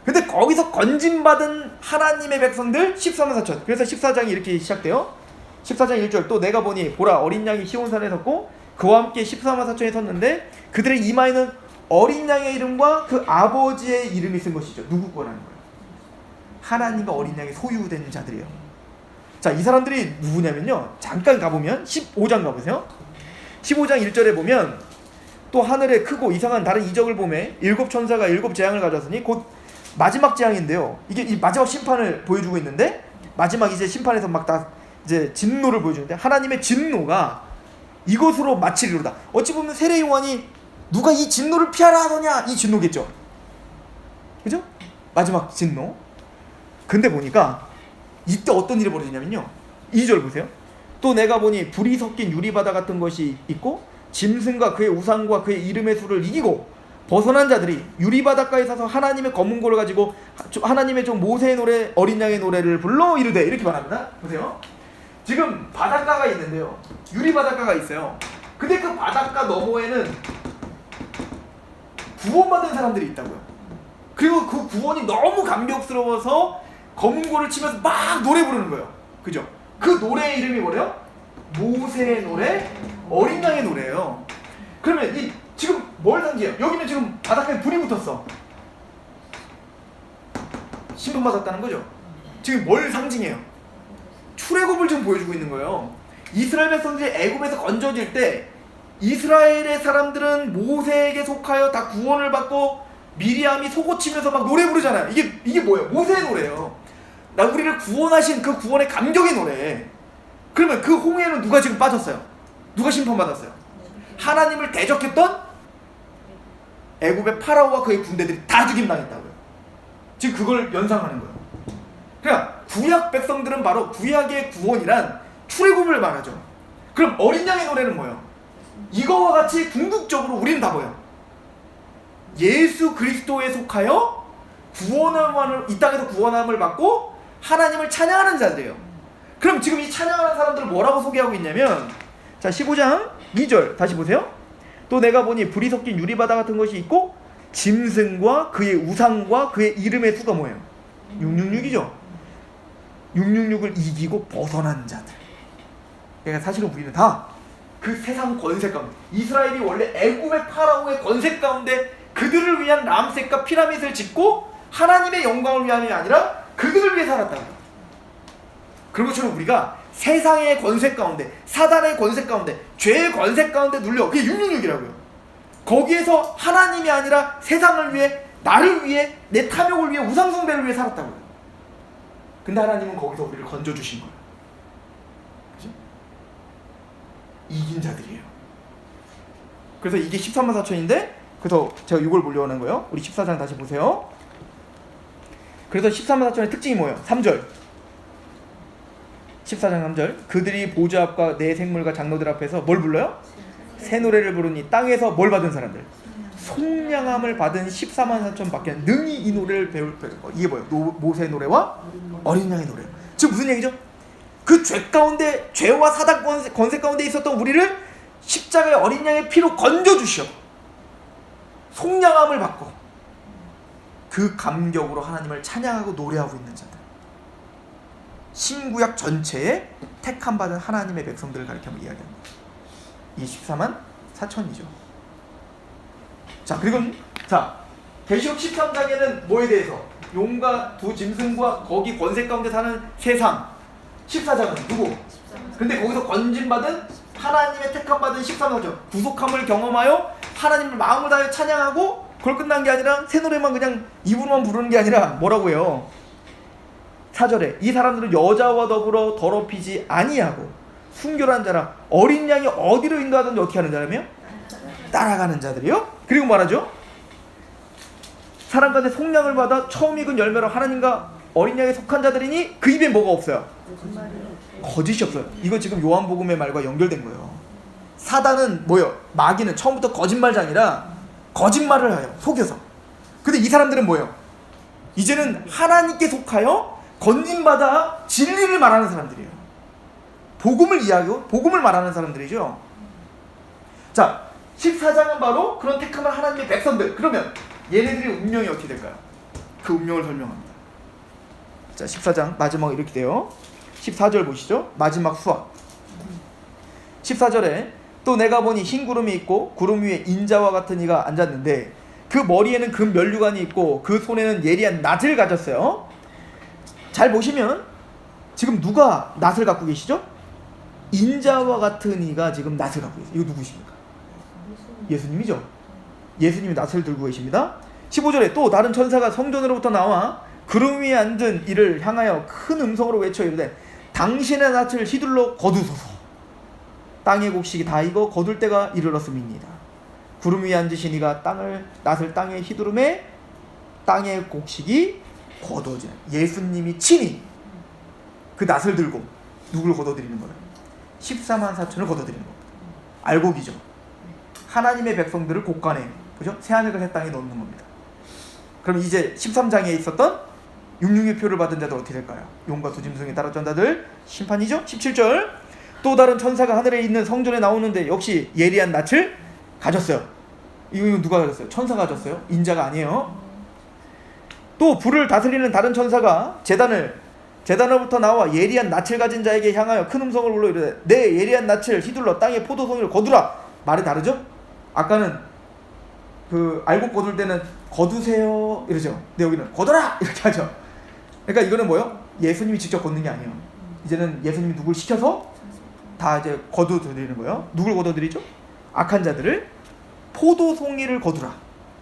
근데 거기서 건진받은 하나님의 백성들 14만 4천. 그래서 14장이 이렇게 시작돼요. 14장 1절 또 내가 보니 보라 어린 양이 시온산에 섰고 그와 함께 14만 4천이 섰는데 그들의 이마에는 어린 양의 이름과 그 아버지의 이름이 쓴 것이죠. 누구 거라는 거예요? 하나님과 어린 양이 소유된 자들이에요. 자, 이 사람들이 누구냐면요. 잠깐 가보면 15장 가보세요. 15장 1절에 보면 또 하늘에 크고 이상한 다른 이적을 보매 일곱 천사가 일곱 재앙을 가져왔으니 곧 마지막 재앙인데요. 이게 이 마지막 심판을 보여주고 있는데 마지막 이제 심판에서 막 다 이제 진노를 보여주는데 하나님의 진노가 이것으로 마치리로다. 어찌 보면 세례 요한이 누가 이 진노를 피하라 하더냐 이 진노겠죠. 그죠? 마지막 진노. 근데 보니까 이때 어떤 일이 벌어지냐면요. 2절 보세요. 또 내가 보니 불이 섞인 유리바다 같은 것이 있고 짐승과 그의 우상과 그의 이름의 수를 이기고 벗어난 자들이 유리바닷가에 서서 하나님의 검은고를 가지고 하나님의 종 모세의 노래 어린 양의 노래를 불러 이르되 이렇게 말합니다. 보세요. 지금 바닷가가 있는데요. 유리바닷가가 있어요. 근데 그 바닷가 너머에는 구원받은 사람들이 있다고요. 그리고 그 구원이 너무 감격스러워서 검은고를 치면서 막 노래 부르는 거예요. 그죠? 그 노래의 이름이 뭐래요? 모세의 노래, 어린 양의 노래예요. 그러면 이 지금 뭘 상징해요? 여기는 지금 바닷가에 불이 붙었어. 심판받았다는 거죠. 지금 뭘 상징해요? 출애굽을 지금 보여주고 있는 거예요. 이스라엘 백성들이 애굽에서 건져질 때 이스라엘의 사람들은 모세에게 속하여 다 구원을 받고 미리암이 속옷치면서 막 노래 부르잖아요. 이게 뭐예요? 모세의 노래예요. 나 우리를 구원하신 그 구원의 감격의 노래. 그러면 그 홍해는 누가 지금 빠졌어요? 누가 심판받았어요? 하나님을 대적했던 애굽의 파라오와 그의 군대들이 다 죽임당했다고요. 지금 그걸 연상하는 거예요. 그러니까 구약 백성들은 바로 구약의 구원이란 출애굽을 말하죠. 그럼 어린 양의 노래는 뭐예요? 이거와 같이 궁극적으로 우리는 다 뭐예요? 예수 그리스도에 속하여 구원함을 이 땅에서 구원함을 받고 하나님을 찬양하는 자들이에요. 그럼 지금 이 찬양하는 사람들을 뭐라고 소개하고 있냐면 자 15장 2절 다시 보세요. 또 내가 보니 불이 섞인 유리바다 같은 것이 있고 짐승과 그의 우상과 그의 이름의 수가 뭐예요? 666이죠. 666을 이기고 벗어난 자들. 그러니까 사실은 우리는 다 그 세상 권세 가운데 이스라엘이 원래 애굽의 파라오의 권세 가운데 그들을 위한 람셋과 피라밋을 짓고 하나님의 영광을 위함이 아니라 그들을 위해 살았다는 거예요. 그런 것처럼 우리가 세상의 권세 가운데 사단의 권세 가운데 죄의 권세 가운데 눌려 그게 666이라고요. 거기에서 하나님이 아니라 세상을 위해 나를 위해 내 탐욕을 위해 우상숭배를 위해 살았다고요. 근데 하나님은 거기서 우리를 건져주신 거예요. 그죠? 이긴 자들이에요. 그래서 이게 13만 4천인데 그래서 제가 이걸 보려는 거예요. 우리 14장 다시 보세요. 그래서 13만 4천의 특징이 뭐예요? 3절 14장 3절 그들이 보좌 앞과 내 생물과 장로들 앞에서 뭘 불러요? 새 노래를 부르니 땅에서 뭘 받은 사람들? 속량함을 받은 14만 4천 밖에 능히 이 노래를 배울 거예요. 이게 뭐예요? 모세의 노래와 어린 양의 노래. 지금 무슨 얘기죠? 그 죄 가운데 죄와 사단 권세 가운데 있었던 우리를 십자가의 어린 양의 피로 건져주셔 속량함을 받고 그 감격으로 하나님을 찬양하고 노래하고 있는 자들. 신구약 전체에 택함 받은 하나님의 백성들을 가리키며 이야기합니다. 이 14만 4천이죠. 자, 그리고 자 계시록 13장에는 뭐에 대해서? 용과 두 짐승과 거기 권세 가운데 사는 세상. 14장은 누구? 근데 거기서 건진받은 하나님의 택함받은 14장이죠. 구속함을 경험하여 하나님을 마음을 다해 찬양하고 그걸 끝난 게 아니라 새 노래만 그냥 입으로만 부르는 게 아니라 뭐라고 해요? 4절에 이 사람들은 여자와 더불어 더럽히지 아니하고 순결한 자라 어린 양이 어디로 인도하든지 어떻게 하는 자라며? 따라가는 자들이요. 그리고 말하죠. 사람 가운데 속량을 받아 처음 익은 열매로 하나님과 어린 양에 속한 자들이니 그 입에 뭐가 없어요? 거짓이 없어요. 이거 지금 요한복음의 말과 연결된 거예요. 사단은 뭐예요? 마귀는 처음부터 거짓말장이라 거짓말을 해요. 속여서. 근데 이 사람들은 뭐예요? 이제는 하나님께 속하여 건진받아 진리를 말하는 사람들이에요. 복음을 이야기하고 복음을 말하는 사람들이죠. 자, 14장은 바로 그런 택함을 하나님의 백성들. 그러면 얘네들의 운명이 어떻게 될까요? 그 운명을 설명합니다. 자, 14장 마지막 이렇게 돼요. 14절 보시죠. 마지막 수학. 14절에 또 내가 보니 흰 구름이 있고 구름 위에 인자와 같은 이가 앉았는데 그 머리에는 금 면류관이 있고 그 손에는 예리한 낫을 가졌어요. 잘 보시면 지금 누가 낫을 갖고 계시죠? 인자와 같은 이가 지금 낫을 갖고 계세요. 이거 누구십니까? 예수님이죠. 예수님이 낫을 들고 계십니다. 15절에 또 다른 천사가 성전으로부터 나와 구름 위에 앉은 이를 향하여 큰 음성으로 외쳐 이르되 당신의 낫을 휘둘러 거두소서. 땅의 곡식이 다 익어 거둘 때가 이르렀음이니이다. 구름 위에 앉으신 이가 낫을 땅에 휘두르매 땅의 곡식이 거두어지는, 예수님이 친히 그 낫을 들고 누굴 거둬들이는 거예요? 14만 4천을 거둬들이는 겁니다. 알곡이죠. 하나님의 백성들을 곳간에, 그죠? 새하늘과 새 땅에 넣는 겁니다. 그럼 이제 13장에 있었던 육육의 표를 받은 자들 어떻게 될까요? 용과 두 짐승에 따랐던 자들 심판이죠. 17절 또 다른 천사가 하늘에 있는 성전에 나오는데 역시 예리한 낫을 가졌어요. 이거 누가 가졌어요? 천사가 가졌어요. 인자가 아니에요. 또 불을 다스리는 다른 천사가 제단으로부터 나와 예리한 낫을 가진 자에게 향하여 큰 음성을 불러 이르되 내 예리한 낫을 휘둘러 땅에 포도송이를 거두라. 말이 다르죠? 아까는 그 알곡 거둘 때는 거두세요 이러죠. 근데 여기는 거둬라 이렇게 하죠. 그러니까 이거는 뭐요? 예수님이 직접 걷는 게 아니에요. 이제는 예수님이 누굴 시켜서 다 이제 거둬들이는 거예요. 누굴 거둬들이죠? 악한 자들을 포도송이를 거두라.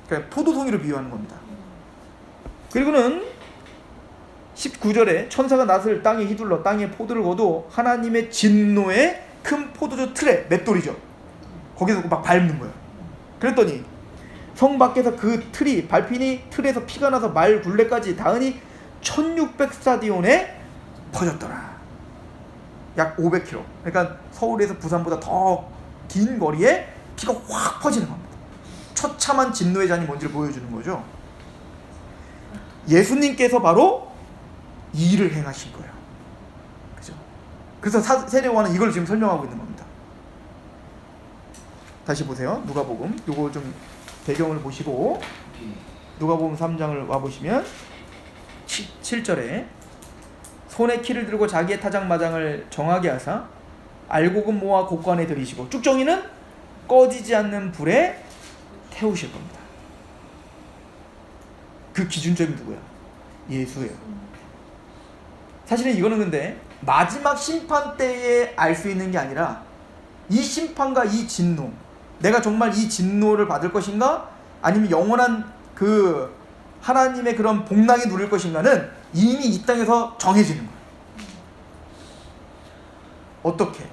그러니까 포도송이를 비유하는 겁니다. 그리고는 19절에 천사가 낫을 땅에 휘둘러 땅에 포도를 거두 하나님의 진노의 큰 포도주 틀에 맷돌이죠. 거기서 막 밟는 거예요. 그랬더니 성 밖에서 그 틀이 밟히니 틀에서 피가 나서 말 굴레까지 닿으니 1600스타디온에 퍼졌더라. 약 500km. 그러니까 서울에서 부산보다 더 긴 거리에 피가 확 퍼지는 겁니다. 처참한 진노의 잔이 뭔지를 보여주는 거죠. 예수님께서 바로 이 일을 행하신 거예요. 그죠? 그래서 세례요한은 이걸 지금 설명하고 있는 겁니다. 다시 보세요. 누가복음. 요거 좀 배경을 보시고 누가복음 3장을 와보시면 7절에 손에 키를 들고 자기의 타작마당을 정하게 하사 알곡은 모아 곳간에 들이시고 쭉정이는 꺼지지 않는 불에 태우실 겁니다. 그 기준점이 누구야? 예수예요. 사실은 이거는 근데 마지막 심판 때에 알 수 있는 게 아니라 이 심판과 이 진노, 내가 정말 이 진노를 받을 것인가 아니면 영원한 그 하나님의 그런 복락이 누릴 것인가는 이미 이 땅에서 정해지는 거예요. 어떻게?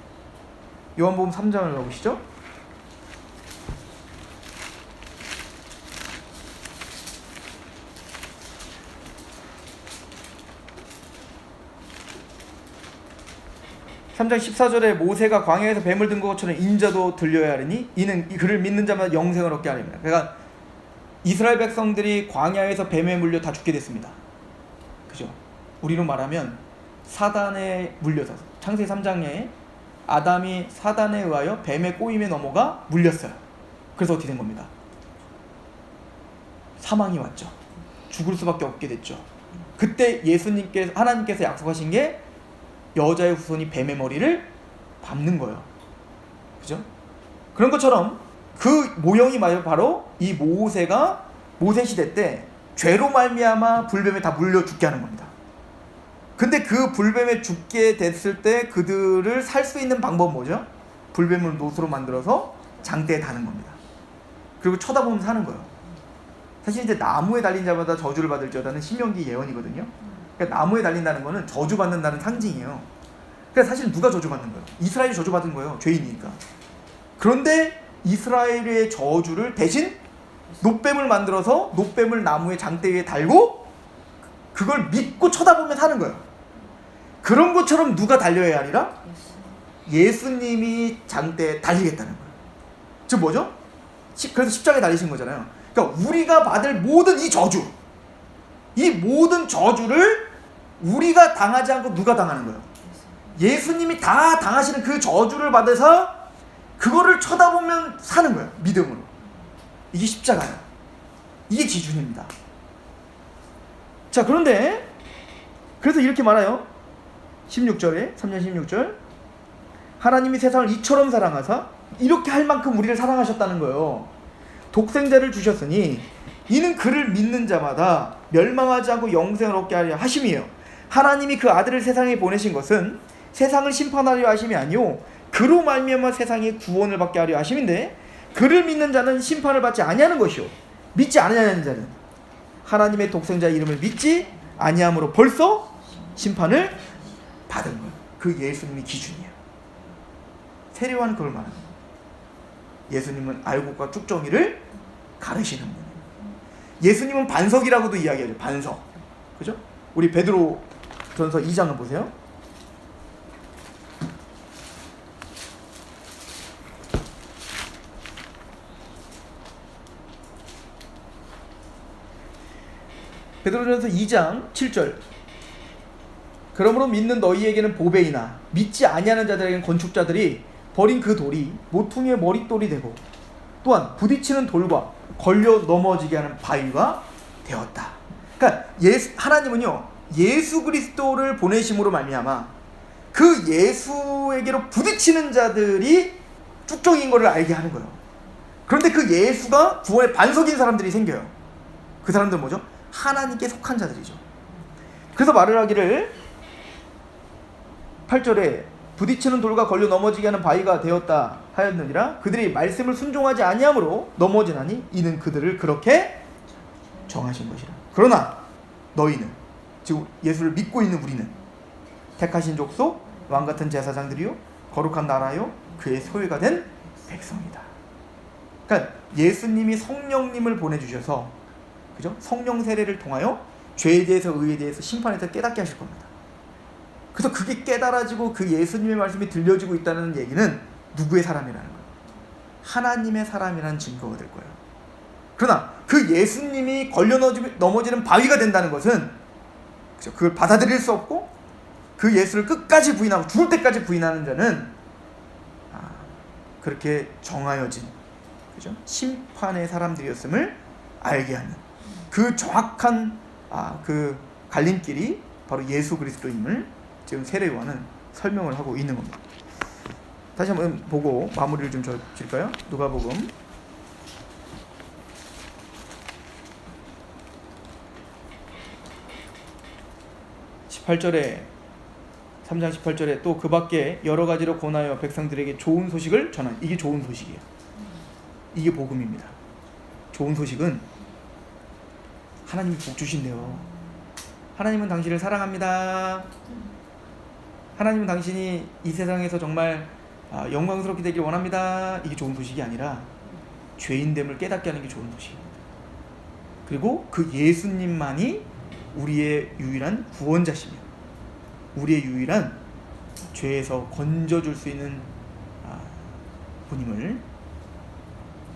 요한복음 3장을 가보시죠. (3장 14절에) 모세가 광야에서 뱀을 든 것처럼 인자도 들려야 하리니 이는 그를 믿는 자마다 영생을 얻게 하리라. 그러니까 이스라엘 백성들이 광야에서 뱀에 물려 다 죽게 됐습니다. 그죠? 우리로 말하면 사단에 물려서 창세기 3장에 아담이 사단에 의하여 뱀의 꼬임에 넘어가 물렸어요. 그래서 어떻게 된 겁니다? 사망이 왔죠. 죽을 수밖에 없게 됐죠. 그때 하나님께서 약속하신 게 여자의 후손이 뱀의 머리를 밟는 거예요. 그죠? 그런 것처럼 그 모형이 바로 이 모세 시대 때 죄로 말미암아 불뱀에 다 물려 죽게 하는 겁니다. 근데 그 불뱀에 죽게 됐을 때 그들을 살 수 있는 방법은 뭐죠? 불뱀을 노수로 만들어서 장대에 다는 겁니다. 그리고 쳐다보면 사는 거예요. 사실 이제 나무에 달린 자마다 저주를 받을지어다는 신명기 예언이거든요. 그러니까 나무에 달린다는 거는 저주받는다는 상징이에요. 그러니까 사실 누가 저주받는 거예요? 이스라엘이 저주받은 거예요. 죄인이니까. 그런데 이스라엘의 저주를 대신 놋뱀을 만들어서 놋뱀을 나무의 장대 위에 달고 그걸 믿고 쳐다보면 사는 거예요. 그런 것처럼 누가 달려야 아니라 예수님이 장대에 달리겠다는 거예요. 즉 뭐죠? 그래서 십자가에 달리신 거잖아요. 그러니까 우리가 받을 모든 이 저주, 이 모든 저주를 우리가 당하지 않고 누가 당하는 거예요? 예수님이 다 당하시는 그 저주를 받아서 그거를 쳐다보면 사는 거예요. 믿음으로. 이게 십자가예요. 이게 기준입니다. 자, 그런데 그래서 이렇게 말해요. 16절에 3장 16절 하나님이 세상을 이처럼 사랑하사 이렇게 할 만큼 우리를 사랑하셨다는 거예요. 독생자를 주셨으니 이는 그를 믿는 자마다 멸망하지 않고 영생을 얻게 하려 하심이에요. 하나님이 그 아들을 세상에 보내신 것은 세상을 심판하려 하심이 아니요 그로 말미암아 세상에 구원을 받게 하려 하심인데 그를 믿는 자는 심판을 받지 아니하는 것이요 믿지 아니하는 자는 하나님의 독생자 이름을 믿지 아니함으로 벌써 심판을 받은 거예요. 그 예수님이 기준이에요. 세례요한은 그걸 말하는 거예요. 예수님은 알곡과 쭉정이를 가르시는 분이에요. 예수님은 반석이라고도 이야기하죠. 반석. 그죠? 우리 베드로 전서 2장을 보세요. 베드로전서 2장 7절 그러므로 믿는 너희에게는 보배이나 믿지 아니하는 자들에게는 건축자들이 버린 그 돌이 모퉁이의 머릿돌이 되고 또한 부딪히는 돌과 걸려 넘어지게 하는 바위가 되었다. 그러니까 하나님은요 예수 그리스도를 보내심으로 말미암아 그 예수에게로 부딪히는 자들이 쭉정인 것을 알게 하는 거예요. 그런데 그 예수가 구원의 반석인 사람들이 생겨요. 그 사람들은 뭐죠? 하나님께 속한 자들이죠. 그래서 말을 하기를 8절에 부딪히는 돌과 걸려 넘어지게 하는 바위가 되었다 하였느니라. 그들이 말씀을 순종하지 아니함으로 넘어지나니 이는 그들을 그렇게 정하신 것이라. 그러나 너희는 지금 예수를 믿고 있는 우리는 택하신 족속 왕같은 제사장들이요 거룩한 나라요 그의 소유가 된 백성이다. 그러니까 예수님이 성령님을 보내주셔서 그죠? 성령 세례를 통하여 죄에 대해서 의에 대해서 심판에 대해서 깨닫게 하실 겁니다. 그래서 그게 깨달아지고 그 예수님의 말씀이 들려지고 있다는 얘기는 누구의 사람이라는 거예요? 하나님의 사람이라는 증거가 될 거예요. 그러나 그 예수님이 걸려 넘어지는 바위가 된다는 것은 그죠? 그걸 받아들일 수 없고 그 예수를 끝까지 부인하고 죽을 때까지 부인하는 자는 그렇게 정하여진 그죠? 심판의 사람들이었음을 알게 하는 그 정확한 그 갈림길이 바로 예수 그리스도임을 지금 세례요한은 설명을 하고 있는 겁니다. 다시 한번 보고 마무리를 좀 줄까요? 누가복음 18절에 3장 18절에 또 그 밖에 여러 가지로 권하여 백성들에게 좋은 소식을 전하는 이게 좋은 소식이에요. 이게 복음입니다. 좋은 소식은 하나님이 복 주신대요. 하나님은 당신을 사랑합니다. 하나님은 당신이 이 세상에서 정말 영광스럽게 되길 원합니다. 이게 좋은 소식이 아니라 죄인됨을 깨닫게 하는 게 좋은 소식입니다. 그리고 그 예수님만이 우리의 유일한 구원자시며 우리의 유일한 죄에서 건져줄 수 있는 분임을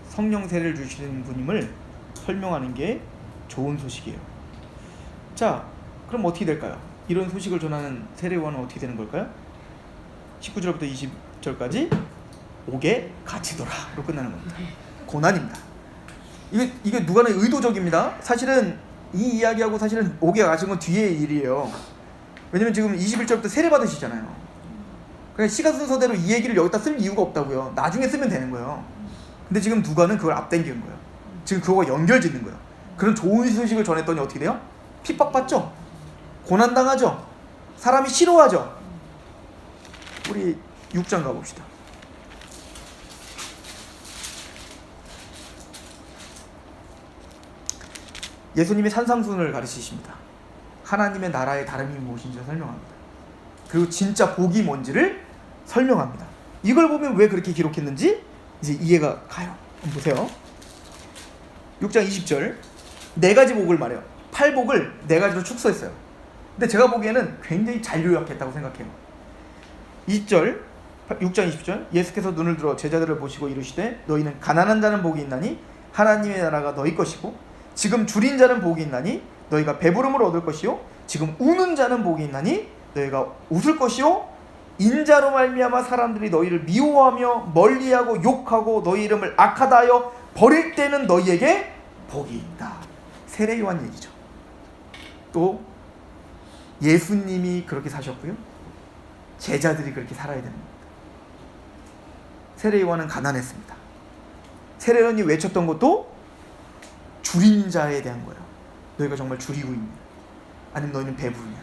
성령 세례를 주시는 분임을 설명하는 게 좋은 소식이에요. 자, 그럼 어떻게 될까요? 이런 소식을 전하는 세례요한은 어떻게 되는 걸까요? 19절부터 20절까지 옥에 갇히더라로 끝나는 겁니다. 고난입니다. 이게 누가는 의도적입니다. 사실은 이 이야기하고 사실은 옥에 갇힌 건 뒤의 일이에요. 왜냐면 지금 21절부터 세례 받으시잖아요. 그냥 시간 순서대로 이 얘기를 여기다 쓸 이유가 없다고요. 나중에 쓰면 되는 거예요. 근데 지금 누가는 그걸 앞당기는 거예요. 지금 그거가 연결짓는 거예요. 그런 좋은 소식을 전했더니 어떻게 돼요? 핍박받죠? 고난당하죠? 사람이 싫어하죠? 우리 6장 가봅시다. 예수님이 산상순을 가르치십니다. 하나님의 나라의 다름이 무엇인지 설명합니다. 그리고 진짜 복이 뭔지를 설명합니다. 이걸 보면 왜 그렇게 기록했는지 이제 이해가 가요. 한번 보세요. 6장 20절 4가지 복을 말해요. 8복을 4가지로 축소했어요. 근데 제가 보기에는 굉장히 잘 요약했다고 생각해요. 20절 6장 20절 예수께서 눈을 들어 제자들을 보시고 이르시되 너희는 가난한 자는 복이 있나니 하나님의 나라가 너희 것이고 지금 줄인 자는 복이 있나니 너희가 배부름을 얻을 것이요 지금 우는 자는 복이 있나니 너희가 웃을 것이요 인자로 말미암아 사람들이 너희를 미워하며 멀리하고 욕하고 너희 이름을 악하다 하여 버릴 때는 너희에게 복이 있다. 세례 요한 얘기죠. 또 예수님이 그렇게 사셨고요. 제자들이 그렇게 살아야 됩니다. 세례 요한은 가난했습니다. 세례 요한이 외쳤던 것도 줄인 자에 대한 거예요. 너희가 정말 줄이고 있냐? 아니면 너희는 배부르냐?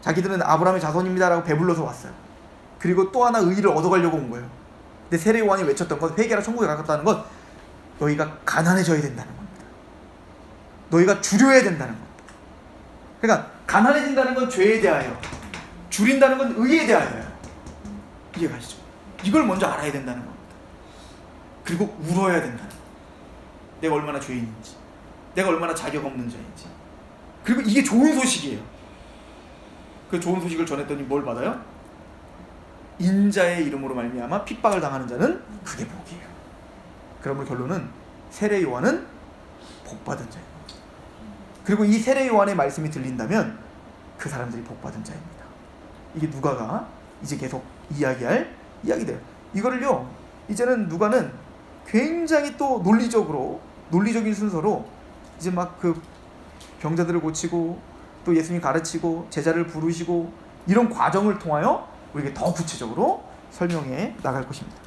자기들은 아브라함의 자손입니다라고 배불러서 왔어요. 그리고 또 하나 의의를 얻어가려고 온 거예요. 근데 세례 요한이 외쳤던 건 회개라 천국에 가깝다는 건 너희가 가난해져야 된다는 겁니다. 너희가 줄여야 된다는 겁니다. 그러니까 가난해진다는 건 죄에 대하여, 줄인다는 건 의에 대하여요. 이해가시죠? 이걸 먼저 알아야 된다는 겁니다. 그리고 울어야 된다는 겁니다. 내가 얼마나 죄인인지, 내가 얼마나 자격 없는 자인지. 그리고 이게 좋은 소식이에요. 그 좋은 소식을 전했더니 뭘 받아요? 인자의 이름으로 말미암아 핍박을 당하는 자는 그게 복이에요. 그러면 결론은 세례 요한은 복받은 자입니다. 그리고 이 세례 요한의 말씀이 들린다면 그 사람들이 복받은 자입니다. 이게 누가가 이제 계속 이야기할 이야기돼요. 이거를요, 이제는 누가는 굉장히 또 논리적인 순서로 이제 막 그 병자들을 고치고 또 예수님 가르치고 제자를 부르시고 이런 과정을 통하여 우리에게 더 구체적으로 설명해 나갈 것입니다.